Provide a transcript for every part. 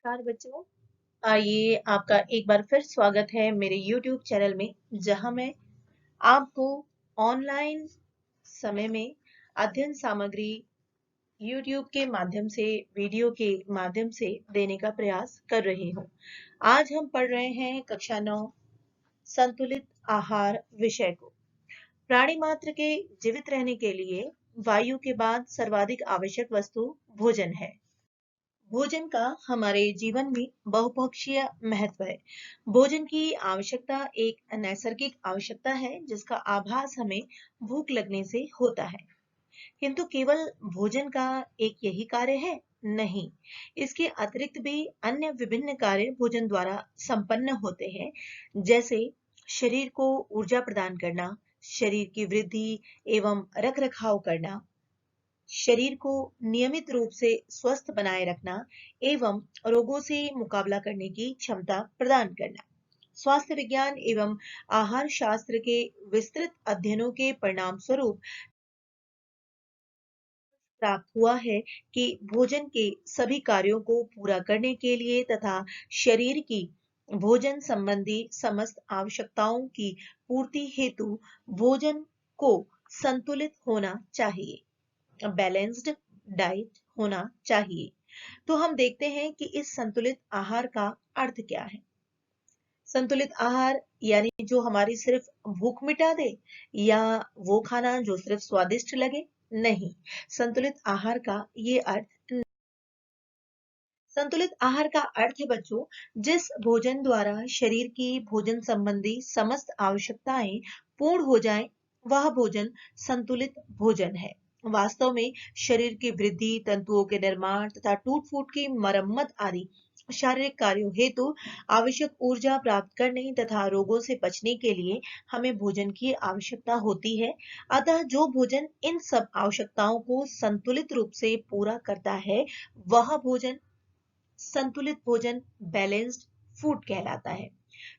नमस्कार बच्चों। आइए आपका एक बार फिर स्वागत है मेरे YouTube चैनल में, जहां मैं आपको ऑनलाइन समय में अध्ययन सामग्री YouTube के माध्यम से, वीडियो के माध्यम से देने का प्रयास कर रही हूं। आज हम पढ़ रहे हैं कक्षा 9 संतुलित आहार विषय को। प्राणी मात्र के जीवित रहने के लिए वायु के बाद सर्वाधिक आवश्यक वस्तु भोजन है। भोजन का हमारे जीवन में बहुपक्षीय महत्व है। भोजन की आवश्यकता एक नैसर्गिक आवश्यकता है जिसका आभास हमें भूख लगने से होता है। किंतु केवल भोजन का एक यही कार्य है? नहीं, इसके अतिरिक्त भी अन्य विभिन्न कार्य भोजन द्वारा संपन्न होते हैं, जैसे शरीर को ऊर्जा प्रदान करना, शरीर की वृद्धि एवं रख रखाव करना, शरीर को नियमित रूप से स्वस्थ बनाए रखना एवं रोगों से मुकाबला करने की क्षमता प्रदान करना। स्वास्थ्य विज्ञान एवं आहार शास्त्र के विस्तृत अध्ययनों के परिणाम स्वरूप प्राप्त हुआ है कि भोजन के सभी कार्यों को पूरा करने के लिए तथा शरीर की भोजन संबंधी समस्त आवश्यकताओं की पूर्ति हेतु भोजन को संतुलित होना चाहिए, बैलेंस्ड डाइट होना चाहिए। तो हम देखते हैं कि इस संतुलित आहार का अर्थ क्या है। संतुलित आहार यानी जो हमारी सिर्फ भूख मिटा दे, या वो खाना जो सिर्फ स्वादिष्ट लगे? नहीं, संतुलित आहार का ये अर्थ संतुलित आहार का अर्थ है बच्चों, जिस भोजन द्वारा शरीर की भोजन संबंधी समस्त आवश्यकताएं पूर्ण हो जाएं, वह भोजन संतुलित भोजन है। वास्तव में शरीर की वृद्धि, तंतुओं के निर्माण तथा टूट फूट की मरम्मत आदि शारीरिक कार्यों हेतु आवश्यक ऊर्जा प्राप्त करने तथा रोगों से बचने के लिए हमें भोजन की आवश्यकता होती है। अतः जो भोजन इन सब आवश्यकताओं को संतुलित रूप से पूरा करता है, वह भोजन संतुलित भोजन, बैलेंस्ड फूड कहलाता है।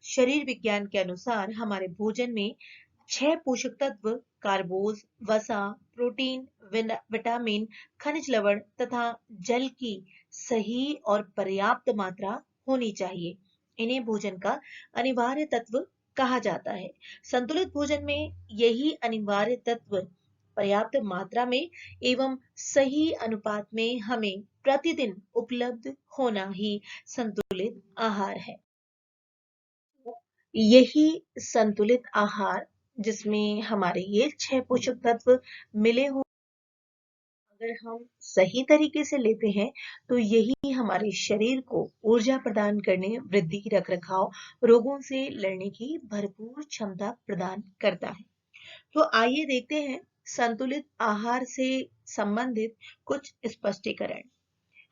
शरीर विज्ञान के अनुसार हमारे भोजन में 6 पोषक तत्व कार्बोज, वसा, प्रोटीन, विटामिन, खनिज लवण तथा जल की सही और पर्याप्त मात्रा होनी चाहिए। इन्हें भोजन का अनिवार्य तत्व कहा जाता है। संतुलित भोजन में यही अनिवार्य तत्व पर्याप्त मात्रा में एवं सही अनुपात में हमें प्रतिदिन उपलब्ध होना ही संतुलित आहार है। यही संतुलित आहार, जिसमें हमारे ये 6 पोषक तत्व मिले हों, अगर हम सही तरीके से लेते हैं तो यही हमारे शरीर को ऊर्जा प्रदान करने, वृद्धि, रख रखाव, रोगों से लड़ने की भरपूर क्षमता प्रदान करता है। तो आइए देखते हैं संतुलित आहार से संबंधित कुछ स्पष्टीकरण।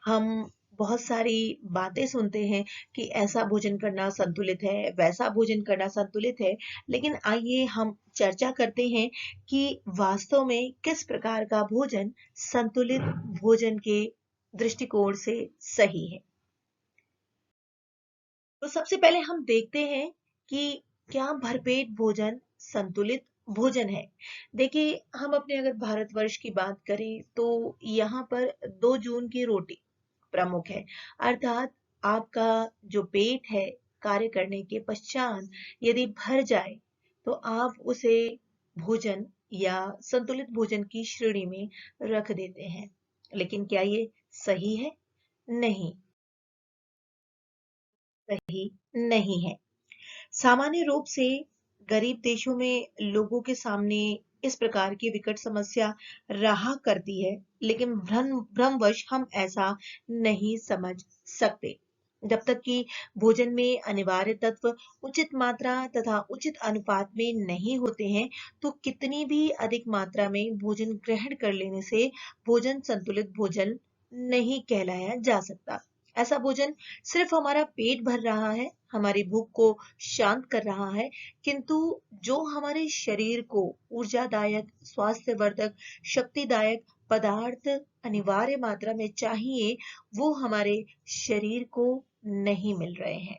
हम बहुत सारी बातें सुनते हैं कि ऐसा भोजन करना संतुलित है, वैसा भोजन करना संतुलित है, लेकिन आइए हम चर्चा करते हैं कि वास्तव में किस प्रकार का भोजन संतुलित भोजन के दृष्टिकोण से सही है। तो सबसे पहले हम देखते हैं कि क्या भरपेट भोजन संतुलित भोजन है। देखिए, हम अपने अगर भारतवर्ष की बात करें तो यहाँ पर 2 जून की रोटी प्रमुख है। अर्थात आपका जो पेट है, कार्य करने के पश्चात यदि भर जाए तो आप उसे भोजन या संतुलित भोजन की श्रेणी में रख देते हैं। लेकिन क्या ये सही है? नहीं, सही नहीं है। सामान्य रूप से गरीब देशों में लोगों के सामने इस प्रकार की विकट समस्या रहा करती है, लेकिन भ्रमवश हम ऐसा नहीं समझ सकते। जब तक कि भोजन में अनिवार्य तत्व उचित मात्रा तथा उचित अनुपात में नहीं होते हैं, तो कितनी भी अधिक मात्रा में भोजन ग्रहण कर लेने से भोजन संतुलित भोजन नहीं कहलाया जा सकता। ऐसा भोजन सिर्फ हमारा पेट भर रहा है, हमारी भूख को शांत कर रहा है, किंतु जो हमारे शरीर को ऊर्जादायक, स्वास्थ्यवर्धक, शक्तिदायक पदार्थ अनिवार्य मात्रा में चाहिए, वो हमारे शरीर को नहीं मिल रहे हैं।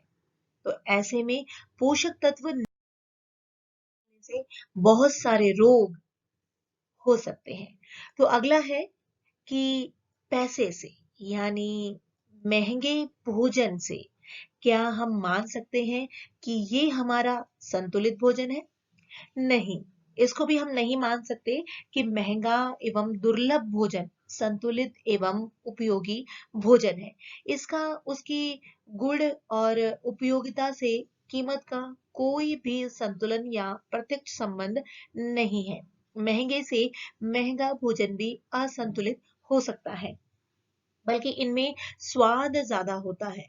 तो ऐसे में पोषक तत्व से बहुत सारे रोग हो सकते हैं। तो अगला है कि पैसे से, यानी महंगे भोजन से क्या हम मान सकते हैं कि ये हमारा संतुलित भोजन है? नहीं, इसको भी हम नहीं मान सकते कि महंगा एवं दुर्लभ भोजन संतुलित एवं उपयोगी भोजन है। इसका उसकी गुण और उपयोगिता से कीमत का कोई भी संतुलन या प्रत्यक्ष संबंध नहीं है। महंगे से महंगा भोजन भी असंतुलित हो सकता है, बल्कि इनमें स्वाद ज्यादा होता है।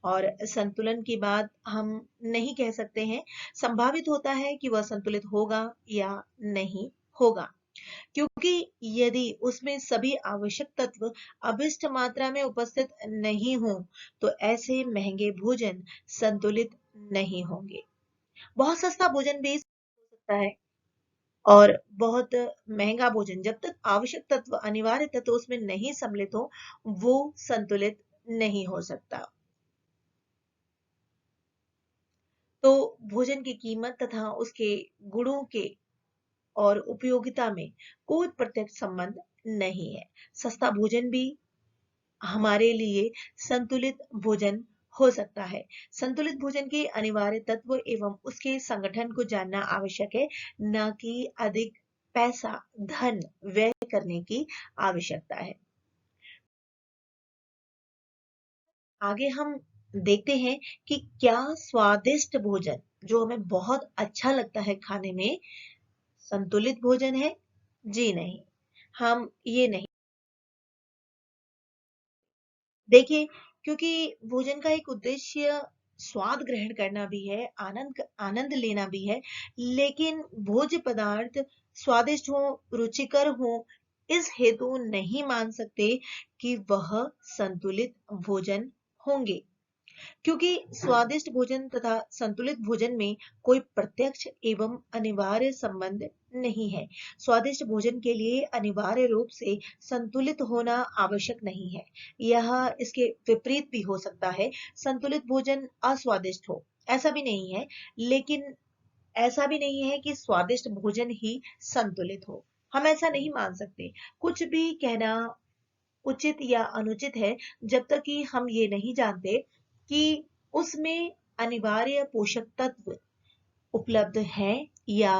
और संतुलन की बात हम नहीं कह सकते हैं। संभावित होता है कि वह संतुलित होगा या नहीं होगा, क्योंकि यदि उसमें सभी आवश्यक तत्व अभिष्ट मात्रा में उपस्थित नहीं हो, तो ऐसे महंगे भोजन संतुलित नहीं होंगे। बहुत सस्ता भोजन भी हो सकता है, और बहुत महंगा भोजन जब तक आवश्यक तत्व अनिवार्य तत्व उसमें नहीं सम्मिलित हो, वो संतुलित नहीं हो सकता। तो भोजन की कीमत तथा उसके गुणों के और उपयोगिता में कोई प्रत्यक्ष संबंध नहीं है। सस्ता भोजन भी हमारे लिए संतुलित भोजन हो सकता है। संतुलित भोजन के अनिवार्य तत्व एवं उसके संगठन को जानना आवश्यक है, न कि अधिक पैसा धन व्यय करने की आवश्यकता है। आगे हम देखते हैं कि क्या स्वादिष्ट भोजन जो हमें बहुत अच्छा लगता है खाने में संतुलित भोजन है? जी नहीं, हम ये नहीं देखिए, क्योंकि भोजन का एक उद्देश्य स्वाद ग्रहण करना भी है, आनंद आनंद लेना भी है। लेकिन भोज्य पदार्थ स्वादिष्ट हो, रुचिकर हो, इस हेतु नहीं मान सकते कि वह संतुलित भोजन होंगे। क्योंकि स्वादिष्ट भोजन तथा संतुलित भोजन में कोई प्रत्यक्ष एवं अनिवार्य संबंध नहीं है। स्वादिष्ट भोजन के लिए अनिवार्य रूप से संतुलित होना आवश्यक नहीं है। यह इसके विपरीत भी हो सकता है। संतुलित भोजन अस्वादिष्ट हो, ऐसा भी नहीं है। लेकिन ऐसा भी नहीं है कि स्वादिष्ट भोजन ही संतुलित हो। हम ऐसा नहीं मान सकते। कुछ भी कहना उचित या अनुचित है, जब तक कि हम ये नहीं जानते कि उसमें अनिवार्य पोषक तत्व उपलब्ध हैं या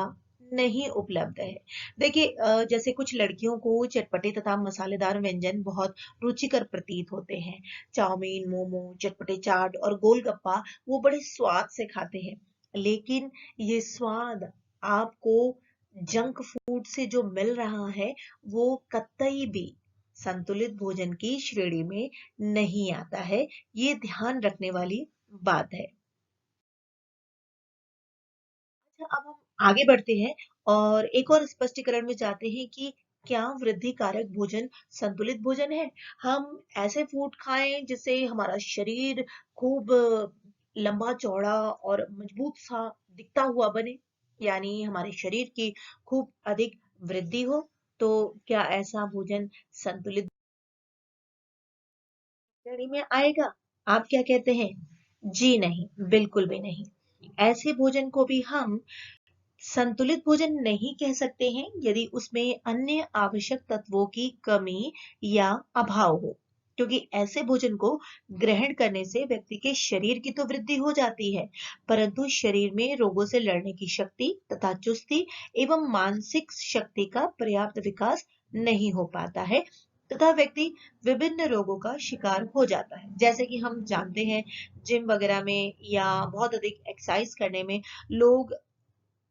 नहीं उपलब्ध है। देखिए, जैसे कुछ लड़कियों को चटपटे तथा मसालेदार व्यंजन बहुत रुचिकर प्रतीत होते हैं। चाउमीन, मोमो, चटपटे चाट और गोलगप्पा वो बड़े स्वाद से खाते हैं। लेकिन ये स्वाद आपको जंक फूड से जो मिल रहा है, वो कतई भी संतुलित भोजन की श्रेणी में नहीं आता है। ये ध्यान रखने वाली बात है। अच्छा, अब हम आगे बढ़ते हैं और एक और स्पष्टीकरण में जाते हैं कि क्या वृद्धि कारक भोजन संतुलित भोजन है? हम ऐसे फूड खाएं जिससे हमारा शरीर खूब लंबा चौड़ा और मजबूत सा दिखता हुआ बने, यानी हमारे शरीर की खूब अधिक वृद्धि हो। तो क्या ऐसा भोजन संतुलित श्रेणी में आएगा? आप क्या कहते हैं? जी नहीं, बिल्कुल भी नहीं। ऐसे भोजन को भी हम संतुलित भोजन नहीं कह सकते हैं यदि उसमें अन्य आवश्यक तत्वों की कमी या अभाव हो, क्योंकि ऐसे भोजन को ग्रहण करने से व्यक्ति के शरीर की तो वृद्धि हो जाती है, परंतु शरीर में रोगों से लड़ने की शक्ति तथा चुस्ती एवं मानसिक शक्ति का पर्याप्त विकास नहीं हो पाता है, तथा व्यक्ति विभिन्न रोगों का शिकार हो जाता है। जैसे कि हम जानते हैं, जिम वगैरह में या बहुत अधिक एक्सरसाइज करने में लोग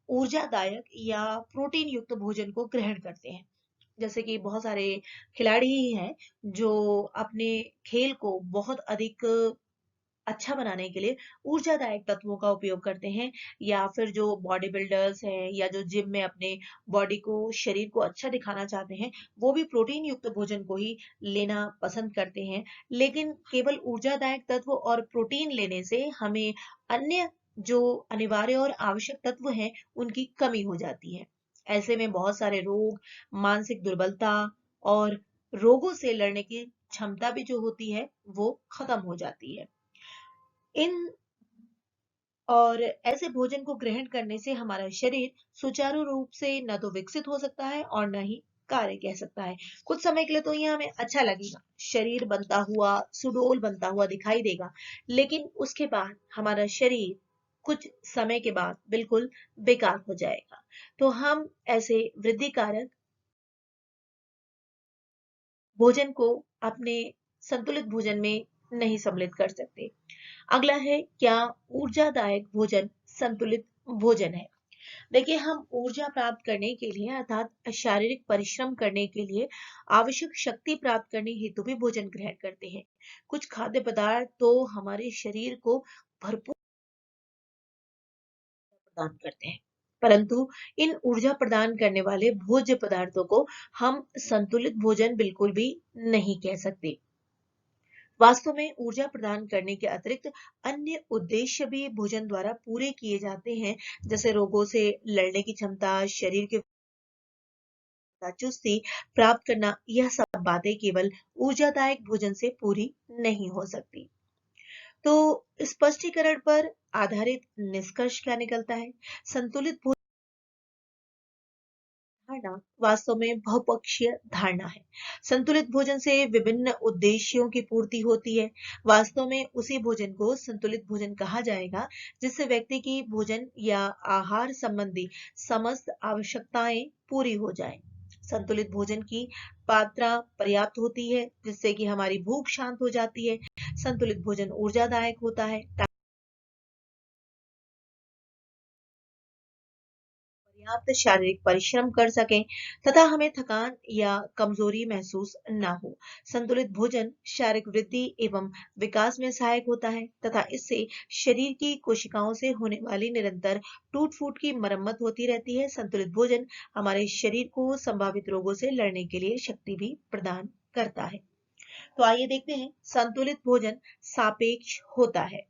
ऊर्जादायक या प्रोटीन युक्त भोजन को ग्रहण करते हैं। जैसे कि बहुत सारे खिलाड़ी ही हैं जो अपने खेल को बहुत अधिक अच्छा बनाने के लिए ऊर्जादायक तत्वों का उपयोग करते हैं, या फिर जो बॉडी बिल्डर्स हैं या जो जिम में अपने बॉडी को शरीर को अच्छा दिखाना चाहते हैं, वो भी प्रोटीन युक्त भोजन को ही लेना पसंद करते हैं। लेकिन केवल ऊर्जादायक तत्व और प्रोटीन लेने से हमें अन्य जो अनिवार्य और आवश्यक तत्व हैं उनकी कमी हो जाती है। ऐसे में बहुत सारे रोग, मानसिक दुर्बलता और रोगों से लड़ने की क्षमता भी जो होती है वो खत्म हो जाती है। इन और ऐसे भोजन को ग्रहण करने से हमारा शरीर सुचारू रूप से न तो विकसित हो सकता है और न ही कार्य कह सकता है। कुछ समय के लिए तो ये हमें अच्छा लगेगा, शरीर बनता हुआ, सुडौल बनता हुआ दिखाई देगा, लेकिन उसके बाद हमारा शरीर कुछ समय के बाद बिल्कुल बेकार हो जाएगा। तो हम ऐसे वृद्धि कारक भोजन को अपने संतुलित भोजन में नहीं सम्मिलित कर सकते। अगला है, क्या ऊर्जादायक भोजन संतुलित भोजन है? देखिए, हम ऊर्जा प्राप्त करने के लिए अर्थात शारीरिक परिश्रम करने के लिए आवश्यक शक्ति प्राप्त करने हेतु भी भोजन ग्रहण करते हैं। कुछ खाद्य पदार्थ तो हमारे शरीर को भरपूर प्रदान करते हैं, परंतु इन ऊर्जा प्रदान करने वाले भोज्य पदार्थों को हम संतुलित भोजन बिल्कुल भी नहीं कह सकते। वास्तव में ऊर्जा प्रदान करने के अतिरिक्त अन्य उद्देश्य भी भोजन द्वारा पूरे किए जाते हैं, जैसे रोगों से लड़ने की क्षमता, शरीर के चुस्ती प्राप्त करना। यह सब बातें केवल ऊर्जादायक भोजन से पूरी नहीं हो सकती। तो स्पष्टीकरण पर आधारित निष्कर्ष क्या निकलता है? संतुलित भोजन धारणा वास्तव में बहुपक्षीय धारणा है। संतुलित भोजन से विभिन्न उद्देश्यों की पूर्ति होती है। वास्तव में उसी भोजन को संतुलित भोजन कहा जाएगा जिससे व्यक्ति की भोजन या आहार संबंधी समस्त आवश्यकताएं पूरी हो जाएं। संतुलित भोजन की मात्रा पर्याप्त होती है जिससे कि हमारी भूख शांत हो जाती है। संतुलित भोजन ऊर्जादायक होता है, पर्याप्त शारीरिक परिश्रम कर सकें तथा हमें थकान या कमजोरी महसूस न हो। संतुलित भोजन शारीरिक वृद्धि एवं विकास में सहायक होता है तथा इससे शरीर की कोशिकाओं से होने वाली निरंतर टूट फूट की मरम्मत होती रहती है। संतुलित भोजन हमारे शरीर को संभावित रोगों से लड़ने के लिए शक्ति भी प्रदान करता है। तो आइए देखते हैं, संतुलित भोजन सापेक्ष होता है।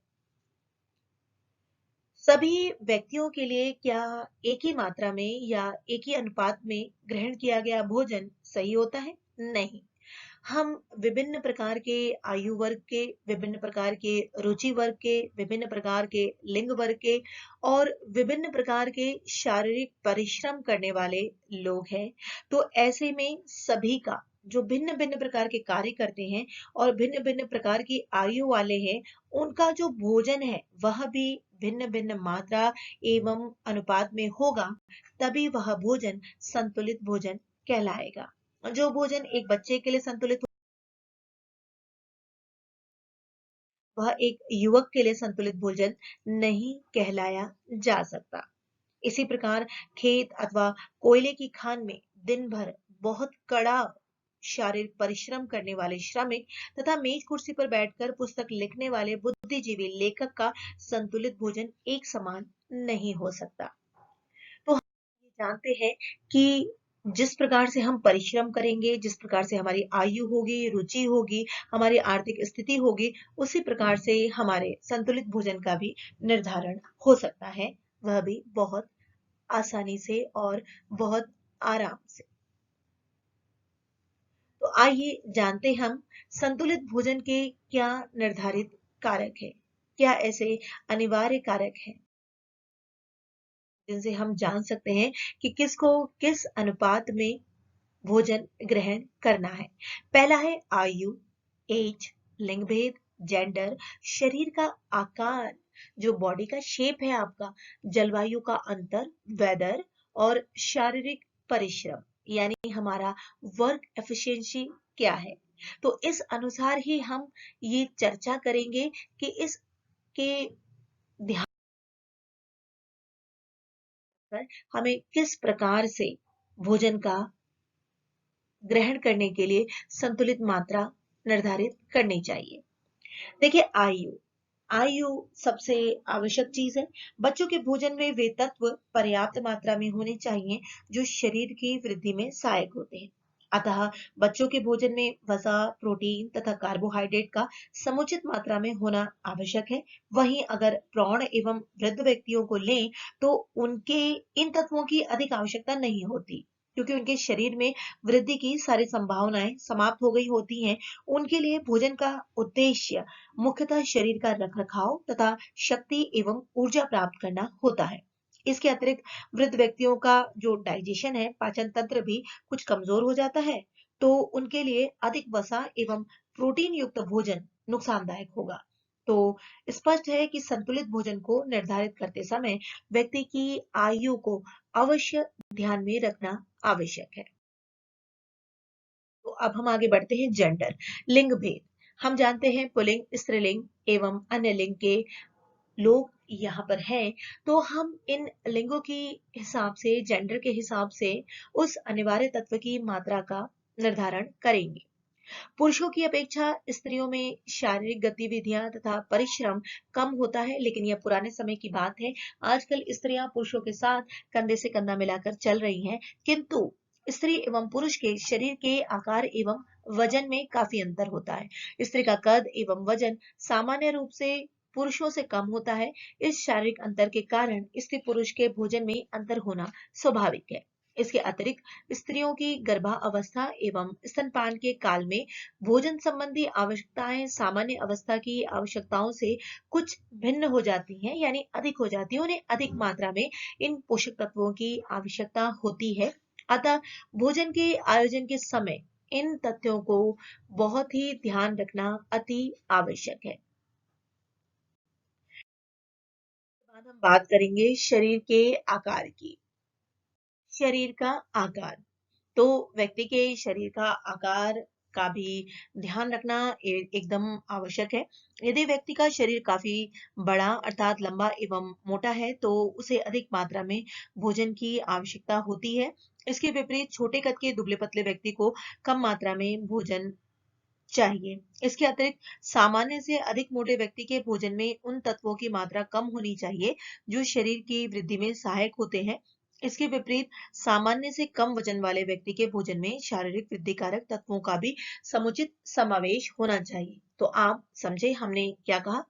सभी व्यक्तियों के लिए क्या एक ही मात्रा में या एक ही अनुपात में ग्रहण किया गया भोजन सही होता है? नहीं। हम विभिन्न प्रकार के आयु वर्ग के, विभिन्न प्रकार के रुचि वर्ग के, विभिन्न प्रकार के लिंग वर्ग के और विभिन्न प्रकार के शारीरिक परिश्रम करने वाले लोग हैं। तो ऐसे में सभी का जो भिन्न भिन्न प्रकार के कार्य करते हैं और भिन्न भिन्न प्रकार की आयु वाले हैं, उनका जो भोजन है वह भी भिन्न भिन्न मात्रा एवं अनुपात में होगा, तभी वह भोजन संतुलित भोजन कहलाएगा। जो भोजन एक बच्चे के लिए संतुलित हो, वह एक युवक के लिए संतुलित भोजन नहीं कहलाया जा सकता। इसी प्रकार खेत अथवा कोयले की खान में दिन भर बहुत कड़ा शारीरिक परिश्रम करने वाले श्रमिक तथा मेज कुर्सी पर बैठकर पुस्तक लिखने वाले बुद्धिजीवी लेखक का संतुलित भोजन एक समान नहीं हो सकता। तो हम ये जानते हैं कि जिस प्रकार से हम परिश्रम करेंगे, जिस प्रकार से हमारी आयु होगी, रुचि होगी, हमारी आर्थिक स्थिति होगी, उसी प्रकार से हमारे संतुलित भोजन का भी निर्धारण हो सकता है, वह भी बहुत आसानी से और बहुत आराम से। तो आइए जानते हम संतुलित भोजन के क्या निर्धारित कारक है, क्या ऐसे अनिवार्य कारक हैं जिनसे हम जान सकते हैं कि किसको किस अनुपात में भोजन ग्रहण करना है। पहला है आयु, एज, लिंग भेद, जेंडर, शरीर का आकार, जो बॉडी का शेप है आपका, जलवायु का अंतर, वेदर और शारीरिक परिश्रम यानी हमारा वर्क एफिशिएंसी क्या है। तो इस अनुसार ही हम ये चर्चा करेंगे कि इसके ध्यान पर हमें किस प्रकार से भोजन का ग्रहण करने के लिए संतुलित मात्रा निर्धारित करनी चाहिए। देखिए, आयु आयु सबसे आवश्यक चीज है। बच्चों के भोजन में वे तत्व पर्याप्त मात्रा में होने चाहिए जो शरीर की वृद्धि में सहायक होते हैं। अतः बच्चों के भोजन में वसा, प्रोटीन तथा कार्बोहाइड्रेट का समुचित मात्रा में होना आवश्यक है। वहीं अगर प्रौढ़ एवं वृद्ध व्यक्तियों को लें तो उनके इन तत्वों की अधिक आवश्यकता नहीं होती, क्योंकि उनके शरीर में वृद्धि की सारी संभावनाएं समाप्त हो गई होती हैं। उनके लिए भोजन का उद्देश्य मुख्यतः शरीर का रखरखाव तथा शक्ति एवं ऊर्जा प्राप्त करना होता है। इसके अतिरिक्त वृद्ध व्यक्तियों का जो डाइजेशन है, पाचन तंत्र भी कुछ कमजोर हो जाता है, तो उनके लिए अधिक वसा एवं प्रोटीन युक्त भोजन नुकसानदायक होगा। तो स्पष्ट है कि संतुलित भोजन को निर्धारित करते समय व्यक्ति की आयु को अवश्य ध्यान में रखना आवश्यक है। तो अब हम आगे बढ़ते हैं जेंडर, लिंग भेद। हम जानते हैं पुल्लिंग, स्त्रीलिंग एवं अन्य लिंग के लोग यहाँ पर हैं, तो हम इन लिंगों की हिसाब से, जेंडर के हिसाब से उस अनिवार्य तत्व की मात्रा का निर्धारण करेंगे। पुरुषों की अपेक्षा स्त्रियों में शारीरिक गतिविधियां तथा परिश्रम कम होता है, लेकिन यह पुराने समय की बात है। आजकल स्त्रियां पुरुषों के साथ कंधे से कंधा मिलाकर चल रही हैं, किंतु स्त्री एवं पुरुष के शरीर के आकार एवं वजन में काफी अंतर होता है। स्त्री का कद एवं वजन सामान्य रूप से पुरुषों से कम होता है। इस शारीरिक अंतर के कारण स्त्री पुरुष के भोजन में अंतर होना स्वाभाविक है। इसके अतिरिक्त स्त्रियों की गर्भावस्था एवं स्तनपान के काल में भोजन संबंधी आवश्यकताएं सामान्य अवस्था की आवश्यकताओं से कुछ भिन्न हो जाती हैं, यानी अधिक हो जाती है। उन्हें अधिक मात्रा में इन पोषक तत्वों की आवश्यकता होती है। अतः भोजन के आयोजन के समय इन तथ्यों को बहुत ही ध्यान रखना अति आवश्यक है। बाद हम बात करेंगे शरीर के आकार की। शरीर का आकार, तो व्यक्ति के शरीर का आकार का भी ध्यान रखना एकदम आवश्यक है। यदि व्यक्ति का शरीर काफी बड़ा अर्थात लंबा एवं मोटा है, तो उसे अधिक मात्रा में भोजन की आवश्यकता होती है। इसके विपरीत छोटे कद के दुबले पतले व्यक्ति को कम मात्रा में भोजन चाहिए। इसके अतिरिक्त सामान्य से अधिक मोटे व्यक्ति के भोजन में उन तत्वों की मात्रा कम होनी चाहिए जो शरीर की वृद्धि में सहायक होते हैं। इसके विपरीत सामान्य से कम वजन वाले व्यक्ति के भोजन में शारीरिक वृद्धि कारक तत्वों का भी समुचित समावेश होना चाहिए। तो आप समझे हमने क्या कहा?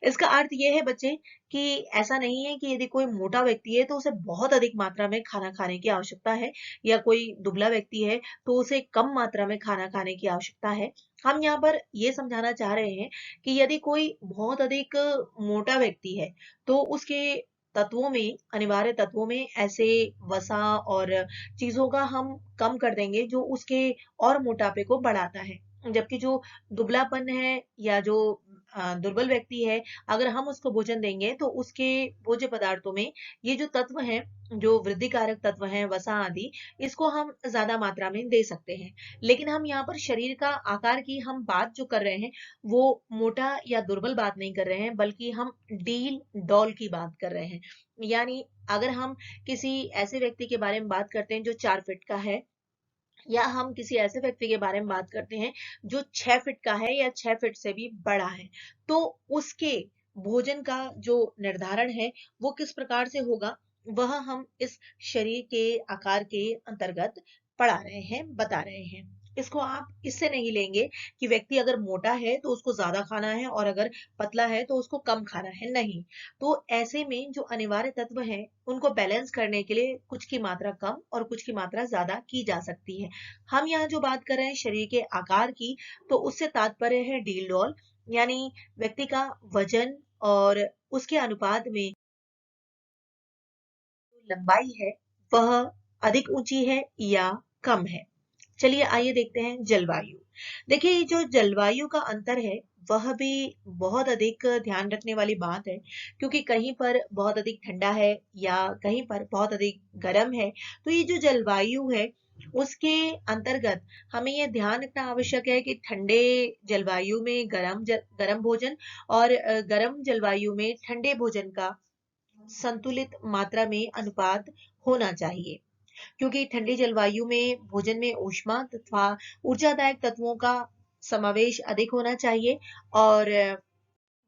इसका अर्थ ये है बच्चे कि ऐसा नहीं है कि यदि कोई मोटा व्यक्ति है तो उसे बहुत अधिक मात्रा में खाना खाने की आवश्यकता है, या कोई दुबला व्यक्ति है तो उसे कम मात्रा में खाना खाने की आवश्यकता है। हम यहाँ पर ये समझाना चाह रहे हैं कि यदि कोई बहुत अधिक मोटा व्यक्ति है तो उसके तत्वों में, अनिवार्य तत्वों में ऐसे वसा और चीजों का हम कम कर देंगे जो उसके और मोटापे को बढ़ाता है। जबकि जो दुबलापन है या जो दुर्बल व्यक्ति है, अगर हम उसको भोजन देंगे तो उसके भोज्य पदार्थों में ये जो तत्व हैं, जो वृद्धि कारक तत्व हैं, वसा आदि, इसको हम ज्यादा मात्रा में दे सकते हैं। लेकिन हम यहाँ पर शरीर का आकार की हम बात जो कर रहे हैं, वो मोटा या दुर्बल बात नहीं कर रहे हैं, बल्कि हम डील डॉल की बात कर रहे हैं। यानी अगर हम किसी ऐसे व्यक्ति के बारे में बात करते हैं जो 4 फीट का है, या हम किसी ऐसे व्यक्ति के बारे में बात करते हैं जो 6 फीट का है या 6 फीट से भी बड़ा है, तो उसके भोजन का जो निर्धारण है वो किस प्रकार से होगा, वह हम इस शरीर के आकार के अंतर्गत पढ़ा रहे हैं, बता रहे हैं। इसको आप इससे नहीं लेंगे कि व्यक्ति अगर मोटा है तो उसको ज्यादा खाना है और अगर पतला है तो उसको कम खाना है, नहीं। तो ऐसे में जो अनिवार्य तत्व हैं उनको बैलेंस करने के लिए कुछ की मात्रा कम और कुछ की मात्रा ज्यादा की जा सकती है। हम यहाँ जो बात कर रहे हैं शरीर के आकार की, तो उससे तात्पर्य है डील डॉल, यानी व्यक्ति का वजन और उसके अनुपात में जो लंबाई है वह अधिक ऊंची है या कम है। चलिए आइए देखते हैं जलवायु। देखिए ये जो जलवायु का अंतर है वह भी बहुत अधिक ध्यान रखने वाली बात है, क्योंकि कहीं पर बहुत अधिक ठंडा है या कहीं पर बहुत अधिक गर्म है। तो ये जो जलवायु है उसके अंतर्गत हमें यह ध्यान रखना आवश्यक है कि ठंडे जलवायु में गर्म भोजन और गर्म जलवायु में ठंडे भोजन का संतुलित मात्रा में अनुपात होना चाहिए। क्योंकि ठंडी जलवायु में भोजन में ऊष्मा तथा ऊर्जादायक तत्वों का समावेश अधिक होना चाहिए, और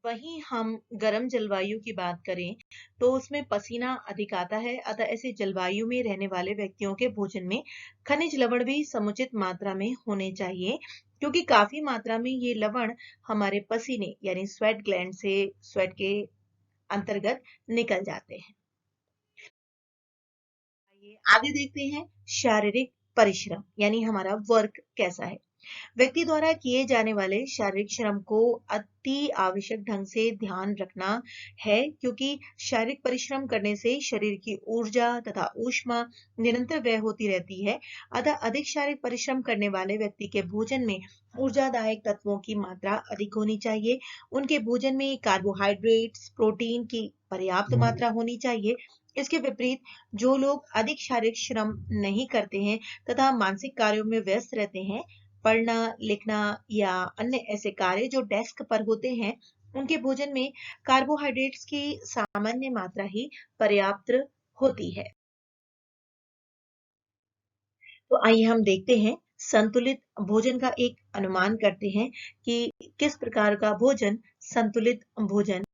वहीं हम गर्म जलवायु की बात करें तो उसमें पसीना अधिक आता है। अतः ऐसे जलवायु में रहने वाले व्यक्तियों के भोजन में खनिज लवण भी समुचित मात्रा में होने चाहिए, क्योंकि काफी मात्रा में ये लवण हमारे पसीने यानी स्वेट ग्लैंड से, स्वेट के अंतर्गत निकल जाते हैं। आइए आगे देखते हैं शारीरिक परिश्रम यानी हमारा वर्क कैसा है। व्यक्ति द्वारा किए जाने वाले शारीरिक श्रम को अति आवश्यक ढंग से ध्यान रखना है, क्योंकि शारीरिक परिश्रम करने से शरीर की ऊर्जा तथा ऊष्मा निरंतर व्यय होती रहती है। अतः अधिक शारीरिक परिश्रम करने वाले व्यक्ति के भोजन में ऊर्जादायक तत्वों की मात्रा अधिक होनी चाहिए। उनके भोजन में कार्बोहाइड्रेट्स, प्रोटीन की पर्याप्त मात्रा होनी चाहिए। इसके विपरीत जो लोग अधिक शारीरिक श्रम नहीं करते हैं तथा मानसिक कार्यों में व्यस्त रहते हैं, पढ़ना, लिखना या अन्य ऐसे कार्य जो डेस्क पर होते हैं, उनके भोजन में कार्बोहाइड्रेट्स की सामान्य मात्रा ही पर्याप्त होती है। तो आइए हम देखते हैं, संतुलित भोजन का एक अनुमान करते हैं कि किस प्रकार का भोजन संतुलित भोजन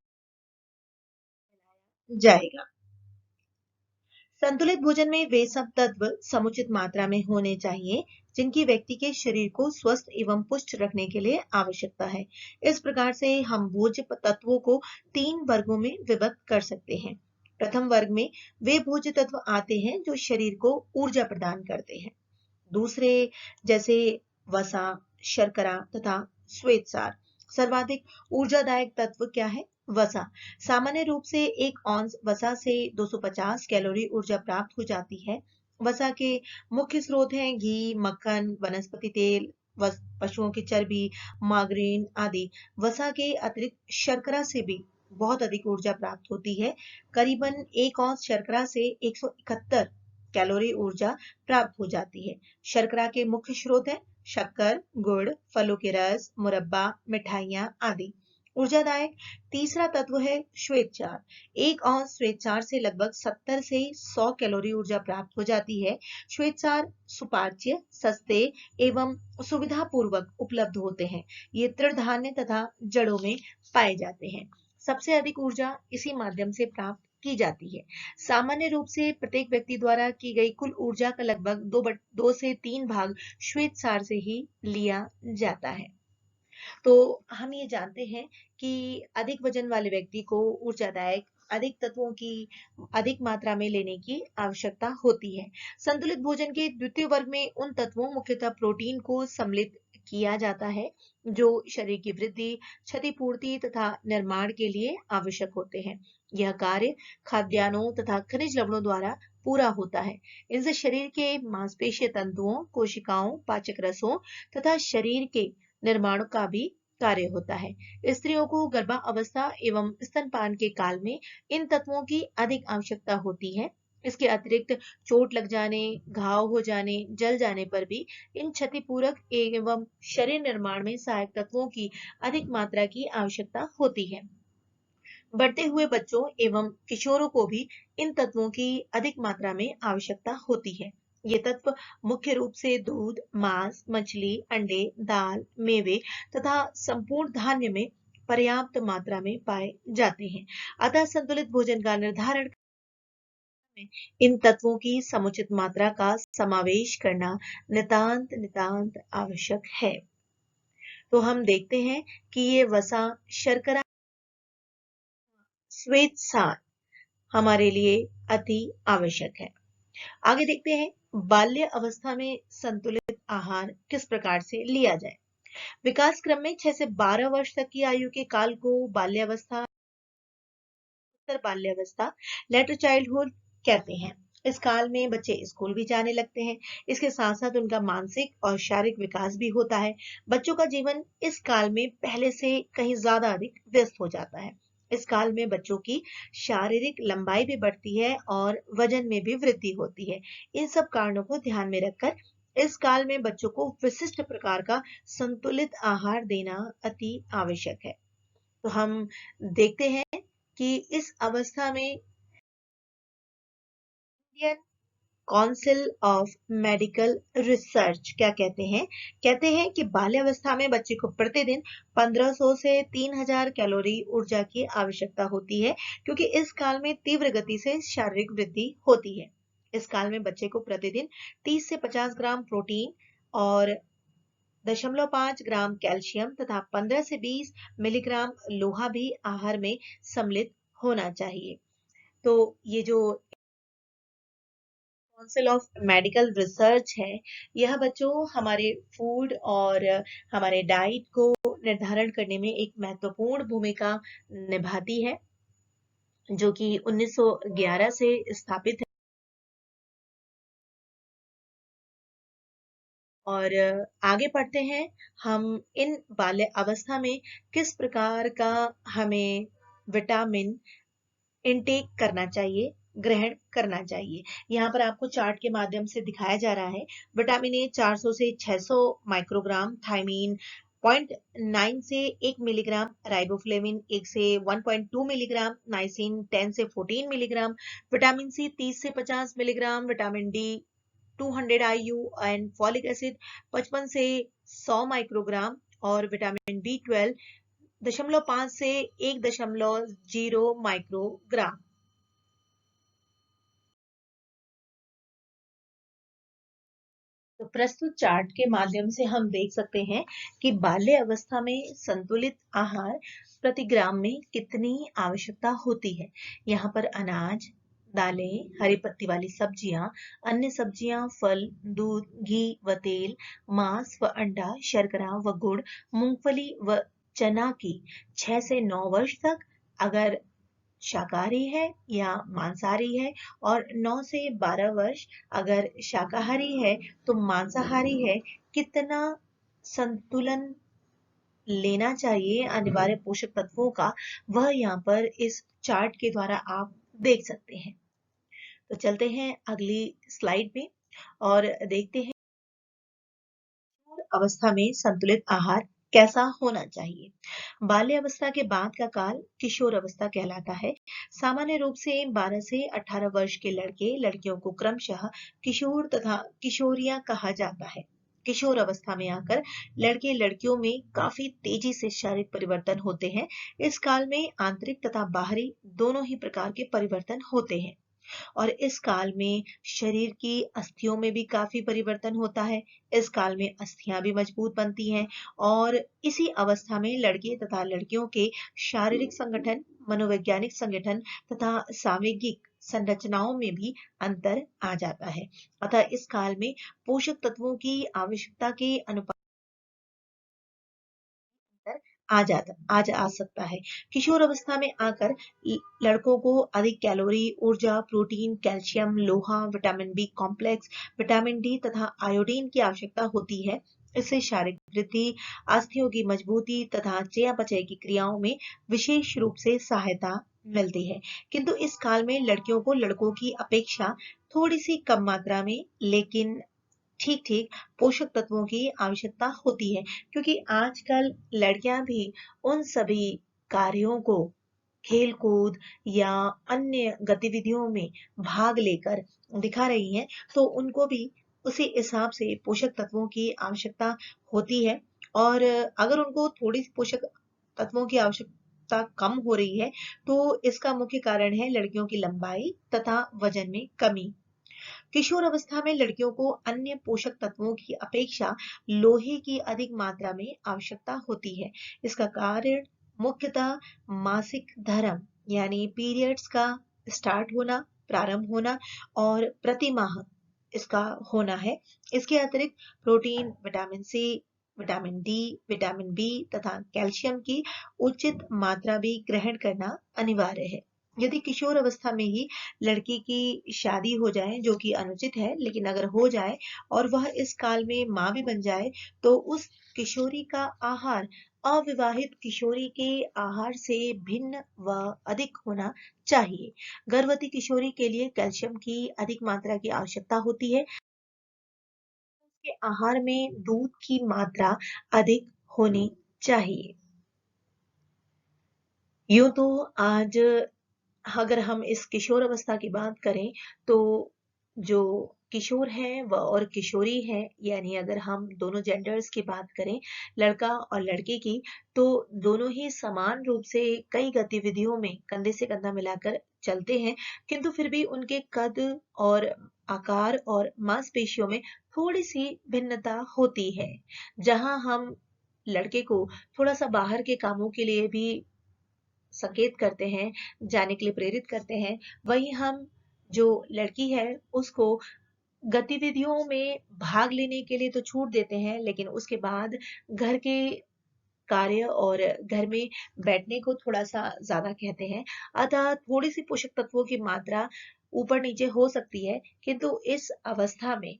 जाएगा। संतुलित भोजन में वे सब तत्व समुचित मात्रा में होने चाहिए जिनकी व्यक्ति के शरीर को स्वस्थ एवं पुष्ट रखने के लिए आवश्यकता है। इस प्रकार से हम भोज्य तत्वों को 3 वर्गों में विभक्त कर सकते हैं। प्रथम वर्ग में वे भोज्य तत्व आते हैं जो शरीर को ऊर्जा प्रदान करते हैं। दूसरे जैसे वसा, शर्करा तथा श्वेतसार। सर्वाधिक ऊर्जादायक तत्व क्या है? वसा। सामान्य रूप से 1 औंस वसा से 250 कैलोरी ऊर्जा प्राप्त हो जाती है। वसा के मुख्य स्रोत हैं घी, मक्खन, वनस्पति तेल, पशुओं की चर्बी, मार्गारीन आदि। वसा के अतिरिक्त शर्करा से भी बहुत अधिक ऊर्जा प्राप्त होती है। करीबन 1 औंस शर्करा से 171 कैलोरी ऊर्जा प्राप्त हो जाती है। शर्करा के मुख्य स्रोत हैं शक्कर, गुड़, फलों के रस, मुरब्बा, मिठाइयाँ आदि। ऊर्जादायक तीसरा तत्व है श्वेतसार। 1 औंस श्वेतसार से लगभग 70 से 100 कैलोरी ऊर्जा प्राप्त हो जाती है। श्वेतसार सुपाच्य, सस्ते एवं सुविधापूर्वक उपलब्ध होते हैं। ये तृणधान्य तथा जड़ों में पाए जाते हैं। सबसे अधिक ऊर्जा इसी माध्यम से प्राप्त की जाती है। सामान्य रूप से प्रत्येक व्यक्ति द्वारा की गई कुल ऊर्जा का लगभग 2 से 3 भाग श्वेतसार से ही लिया जाता है। तो हम ये जानते हैं कि अधिक वजन वाले व्यक्ति को ऊर्जादायक अधिक तत्वों की अधिक मात्रा में लेने की आवश्यकता होती है। संतुलित भोजन के द्वितीय वर्ग में उन तत्वों, मुख्यतः प्रोटीन को सम्मिलित किया जाता है जो शरीर की वृद्धि, क्षतिपूर्ति तथा निर्माण के लिए आवश्यक होते हैं। यह कार्य खाद्यान्नों तथा खनिज लवणों द्वारा पूरा होता है। इनसे शरीर के मांसपेशीय तंतुओं, कोशिकाओं, पाचक रसों तथा शरीर के निर्माण का भी कार्य होता है। स्त्रियों को गर्भावस्था एवं स्तनपान के काल में इन तत्वों की अधिक आवश्यकता होती है। इसके अतिरिक्त चोट लग जाने, घाव हो जाने, जल जाने पर भी इन क्षतिपूरक एवं शरीर निर्माण में सहायक तत्वों की अधिक मात्रा की आवश्यकता होती है। बढ़ते हुए बच्चों एवं किशोरों को भी इन तत्वों की अधिक मात्रा में आवश्यकता होती है। ये तत्व मुख्य रूप से दूध, मांस, मछली, अंडे, दाल, मेवे तथा संपूर्ण धान्य में पर्याप्त मात्रा में पाए जाते हैं। अतः संतुलित भोजन का निर्धारण में इन तत्वों की समुचित मात्रा का समावेश करना नितांत नितांत आवश्यक है। तो हम देखते हैं कि ये वसा, शर्करा, श्वेतसार हमारे लिए अति आवश्यक है। आगे देखते हैं, बाल्य अवस्था में संतुलित आहार किस प्रकार से लिया जाए। विकास क्रम में 6 से 12 वर्ष तक की आयु के काल को बाल्यावस्था, उत्तर बाल्यावस्था, लेटर चाइल्डहुड कहते हैं। इस काल में बच्चे स्कूल भी जाने लगते हैं। इसके साथ साथ उनका मानसिक और शारीरिक विकास भी होता है। बच्चों का जीवन इस काल में पहले से कहीं ज्यादा अधिक व्यस्त हो जाता है। इस काल में बच्चों की शारीरिक लंबाई भी बढ़ती है और वजन में भी वृद्धि होती है। इन सब कारणों को ध्यान में रखकर इस काल में बच्चों को विशिष्ट प्रकार का संतुलित आहार देना अति आवश्यक है। तो हम देखते हैं कि इस अवस्था में Indian council of medical research क्या कहते हैं? कहते हैं कि बाल्यावस्था में बच्चे को प्रतिदिन 1500 से 3000 कैलोरी ऊर्जा की आवश्यकता होती है, क्योंकि इस काल में तीव्र गति से शारीरिक वृद्धि होती है। इस काल में बच्चे को प्रतिदिन 30 से 50 ग्राम प्रोटीन और 0.5 ग्राम कैल्शियम तथा 15 से 20 मिलीग्राम लोहा भी आहार में सम्मिलित होना चाहिए। तो ये जो काउंसिल ऑफ मेडिकल रिसर्च है, यह बच्चों हमारे फूड और हमारे डाइट को निर्धारण करने में एक महत्वपूर्ण भूमिका निभाती है, जो कि 1911 से स्थापित है। और आगे पढ़ते हैं हम इन बाल्य अवस्था में किस प्रकार का हमें विटामिन इनटेक करना चाहिए, ग्रहण करना चाहिए। यहाँ पर आपको चार्ट के माध्यम से दिखाया जा रहा है। विटामिन ए 400 से 600 माइक्रोग्राम, थायमीन 0.9 से 1 मिलीग्राम, राइबोफ्लेविन 1 से 1.2 मिलीग्राम, नाइसिन 10 से 14 मिलीग्राम, विटामिन सी 30 से 50 milligram, vitamin D 200 IU and folic acid 55 से 100 माइक्रोग्राम और विटामिन बी 12 0.5 से 1.0 माइक्रोग्राम। तो प्रस्तुत चार्ट के माध्यम से हम देख सकते हैं कि बाल्य अवस्था में संतुलित आहार प्रति ग्राम में कितनी आवश्यकता होती है। यहाँ पर अनाज, दालें, हरी पत्ती वाली सब्जियां, अन्य सब्जियां, फल, दूध, घी व तेल, मांस व अंडा, शर्करा व गुड़, मूंगफली व चना की 6 से 9 वर्ष तक अगर शाकाहारी है या मांसाहारी है, और 9 से 12 वर्ष अगर शाकाहारी है तो मांसाहारी है, कितना संतुलन लेना चाहिए अनिवार्य पोषक तत्वों का, वह यहाँ पर इस चार्ट के द्वारा आप देख सकते हैं। तो चलते हैं अगली स्लाइड में और देखते हैं अवस्था में संतुलित आहार कैसा होना चाहिए। बाल्य अवस्था के बाद का काल किशोर अवस्था कहलाता है। सामान्य रूप से 12 से 18 वर्ष के लड़के लड़कियों को क्रमशः किशोर तथा किशोरियां कहा जाता है। किशोर अवस्था में आकर लड़के लड़कियों में काफी तेजी से शारीरिक परिवर्तन होते हैं। इस काल में आंतरिक तथा बाहरी दोनों ही प्रकार के परिवर्तन होते हैं और इस काल में शरीर की अस्थियों में भी काफी परिवर्तन होता है। इस काल में अस्थियां भी मजबूत बनती हैं और इसी अवस्था में लड़के तथा लड़कियों के शारीरिक संगठन, मनोवैज्ञानिक संगठन तथा सामूहिक संरचनाओं में भी अंतर आ जाता है। अतः इस काल में पोषक तत्वों की आवश्यकता के अनुपात आ सकता है। किशोर अवस्था में आकर लड़कों को अधिक कैलोरी, ऊर्जा, प्रोटीन, कैल्शियम, लोहा, vitamin B complex, vitamin D तथा आयोडीन की आवश्यकता होती है। इससे शारीरिक वृद्धि, अस्थियों की मजबूती तथा चयापचय की क्रियाओं में विशेष रूप से सहायता मिलती है। किंतु इस काल में लड़कियों को लड़कों की अपेक्षा थोड़ी सी कम मात्रा में लेकिन ठीक ठीक पोषक तत्वों की आवश्यकता होती है, क्योंकि आजकल लड़कियां भी उन सभी कार्यों को खेल कूद या अन्य गतिविधियों में भाग लेकर दिखा रही हैं, तो उनको भी उसी हिसाब से पोषक तत्वों की आवश्यकता होती है। और अगर उनको थोड़ी पोषक तत्वों की आवश्यकता कम हो रही है तो इसका मुख्य कारण है लड़कियों की लंबाई तथा वजन में कमी। किशोर अवस्था में लड़कियों को अन्य पोषक तत्वों की अपेक्षा लोहे की अधिक मात्रा में आवश्यकता होती है। इसका कारण मुख्यतः मासिक धर्म यानी पीरियड्स का स्टार्ट होना, प्रारंभ होना और प्रति माह इसका होना है। इसके अतिरिक्त protein, vitamin C, vitamin D, vitamin B तथा कैल्शियम की उचित मात्रा भी ग्रहण करना अनिवार्य है। यदि किशोर अवस्था में ही लड़की की शादी हो जाए, जो कि अनुचित है, लेकिन अगर हो जाए और वह इस काल में मां भी बन जाए, तो उस किशोरी का आहार अविवाहित किशोरी के आहार से भिन्न व अधिक होना चाहिए। गर्भवती किशोरी के लिए कैल्शियम की अधिक मात्रा की आवश्यकता होती है। उसके आहार में दूध की मात्रा अधिक होनी चाहिए। यूं तो आज अगर हम इस किशोर अवस्था की बात करें तो जो किशोर हैं वह और किशोरी हैं, यानी अगर हम दोनों जेंडर्स की बात करें, लड़का और लड़की की, तो दोनों ही समान रूप से कई गतिविधियों में कंधे से कंधा मिलाकर चलते हैं, किंतु फिर भी उनके कद और आकार और मांसपेशियों में थोड़ी सी भिन्नता होती है। जहां हम लड़के को थोड़ा सा बाहर के कामों के लिए भी संकेत करते हैं, जाने के लिए प्रेरित करते हैं, वहीं हम जो लड़की है उसको गतिविधियों में भाग लेने के लिए तो छूट देते हैं, लेकिन उसके बाद घर के कार्य और घर में बैठने को थोड़ा-सा ज़्यादा कहते हैं। अतः थोड़ी-सी पोषक तत्वों की मात्रा ऊपर-नीचे हो सकती है, किंतु इस अवस्था में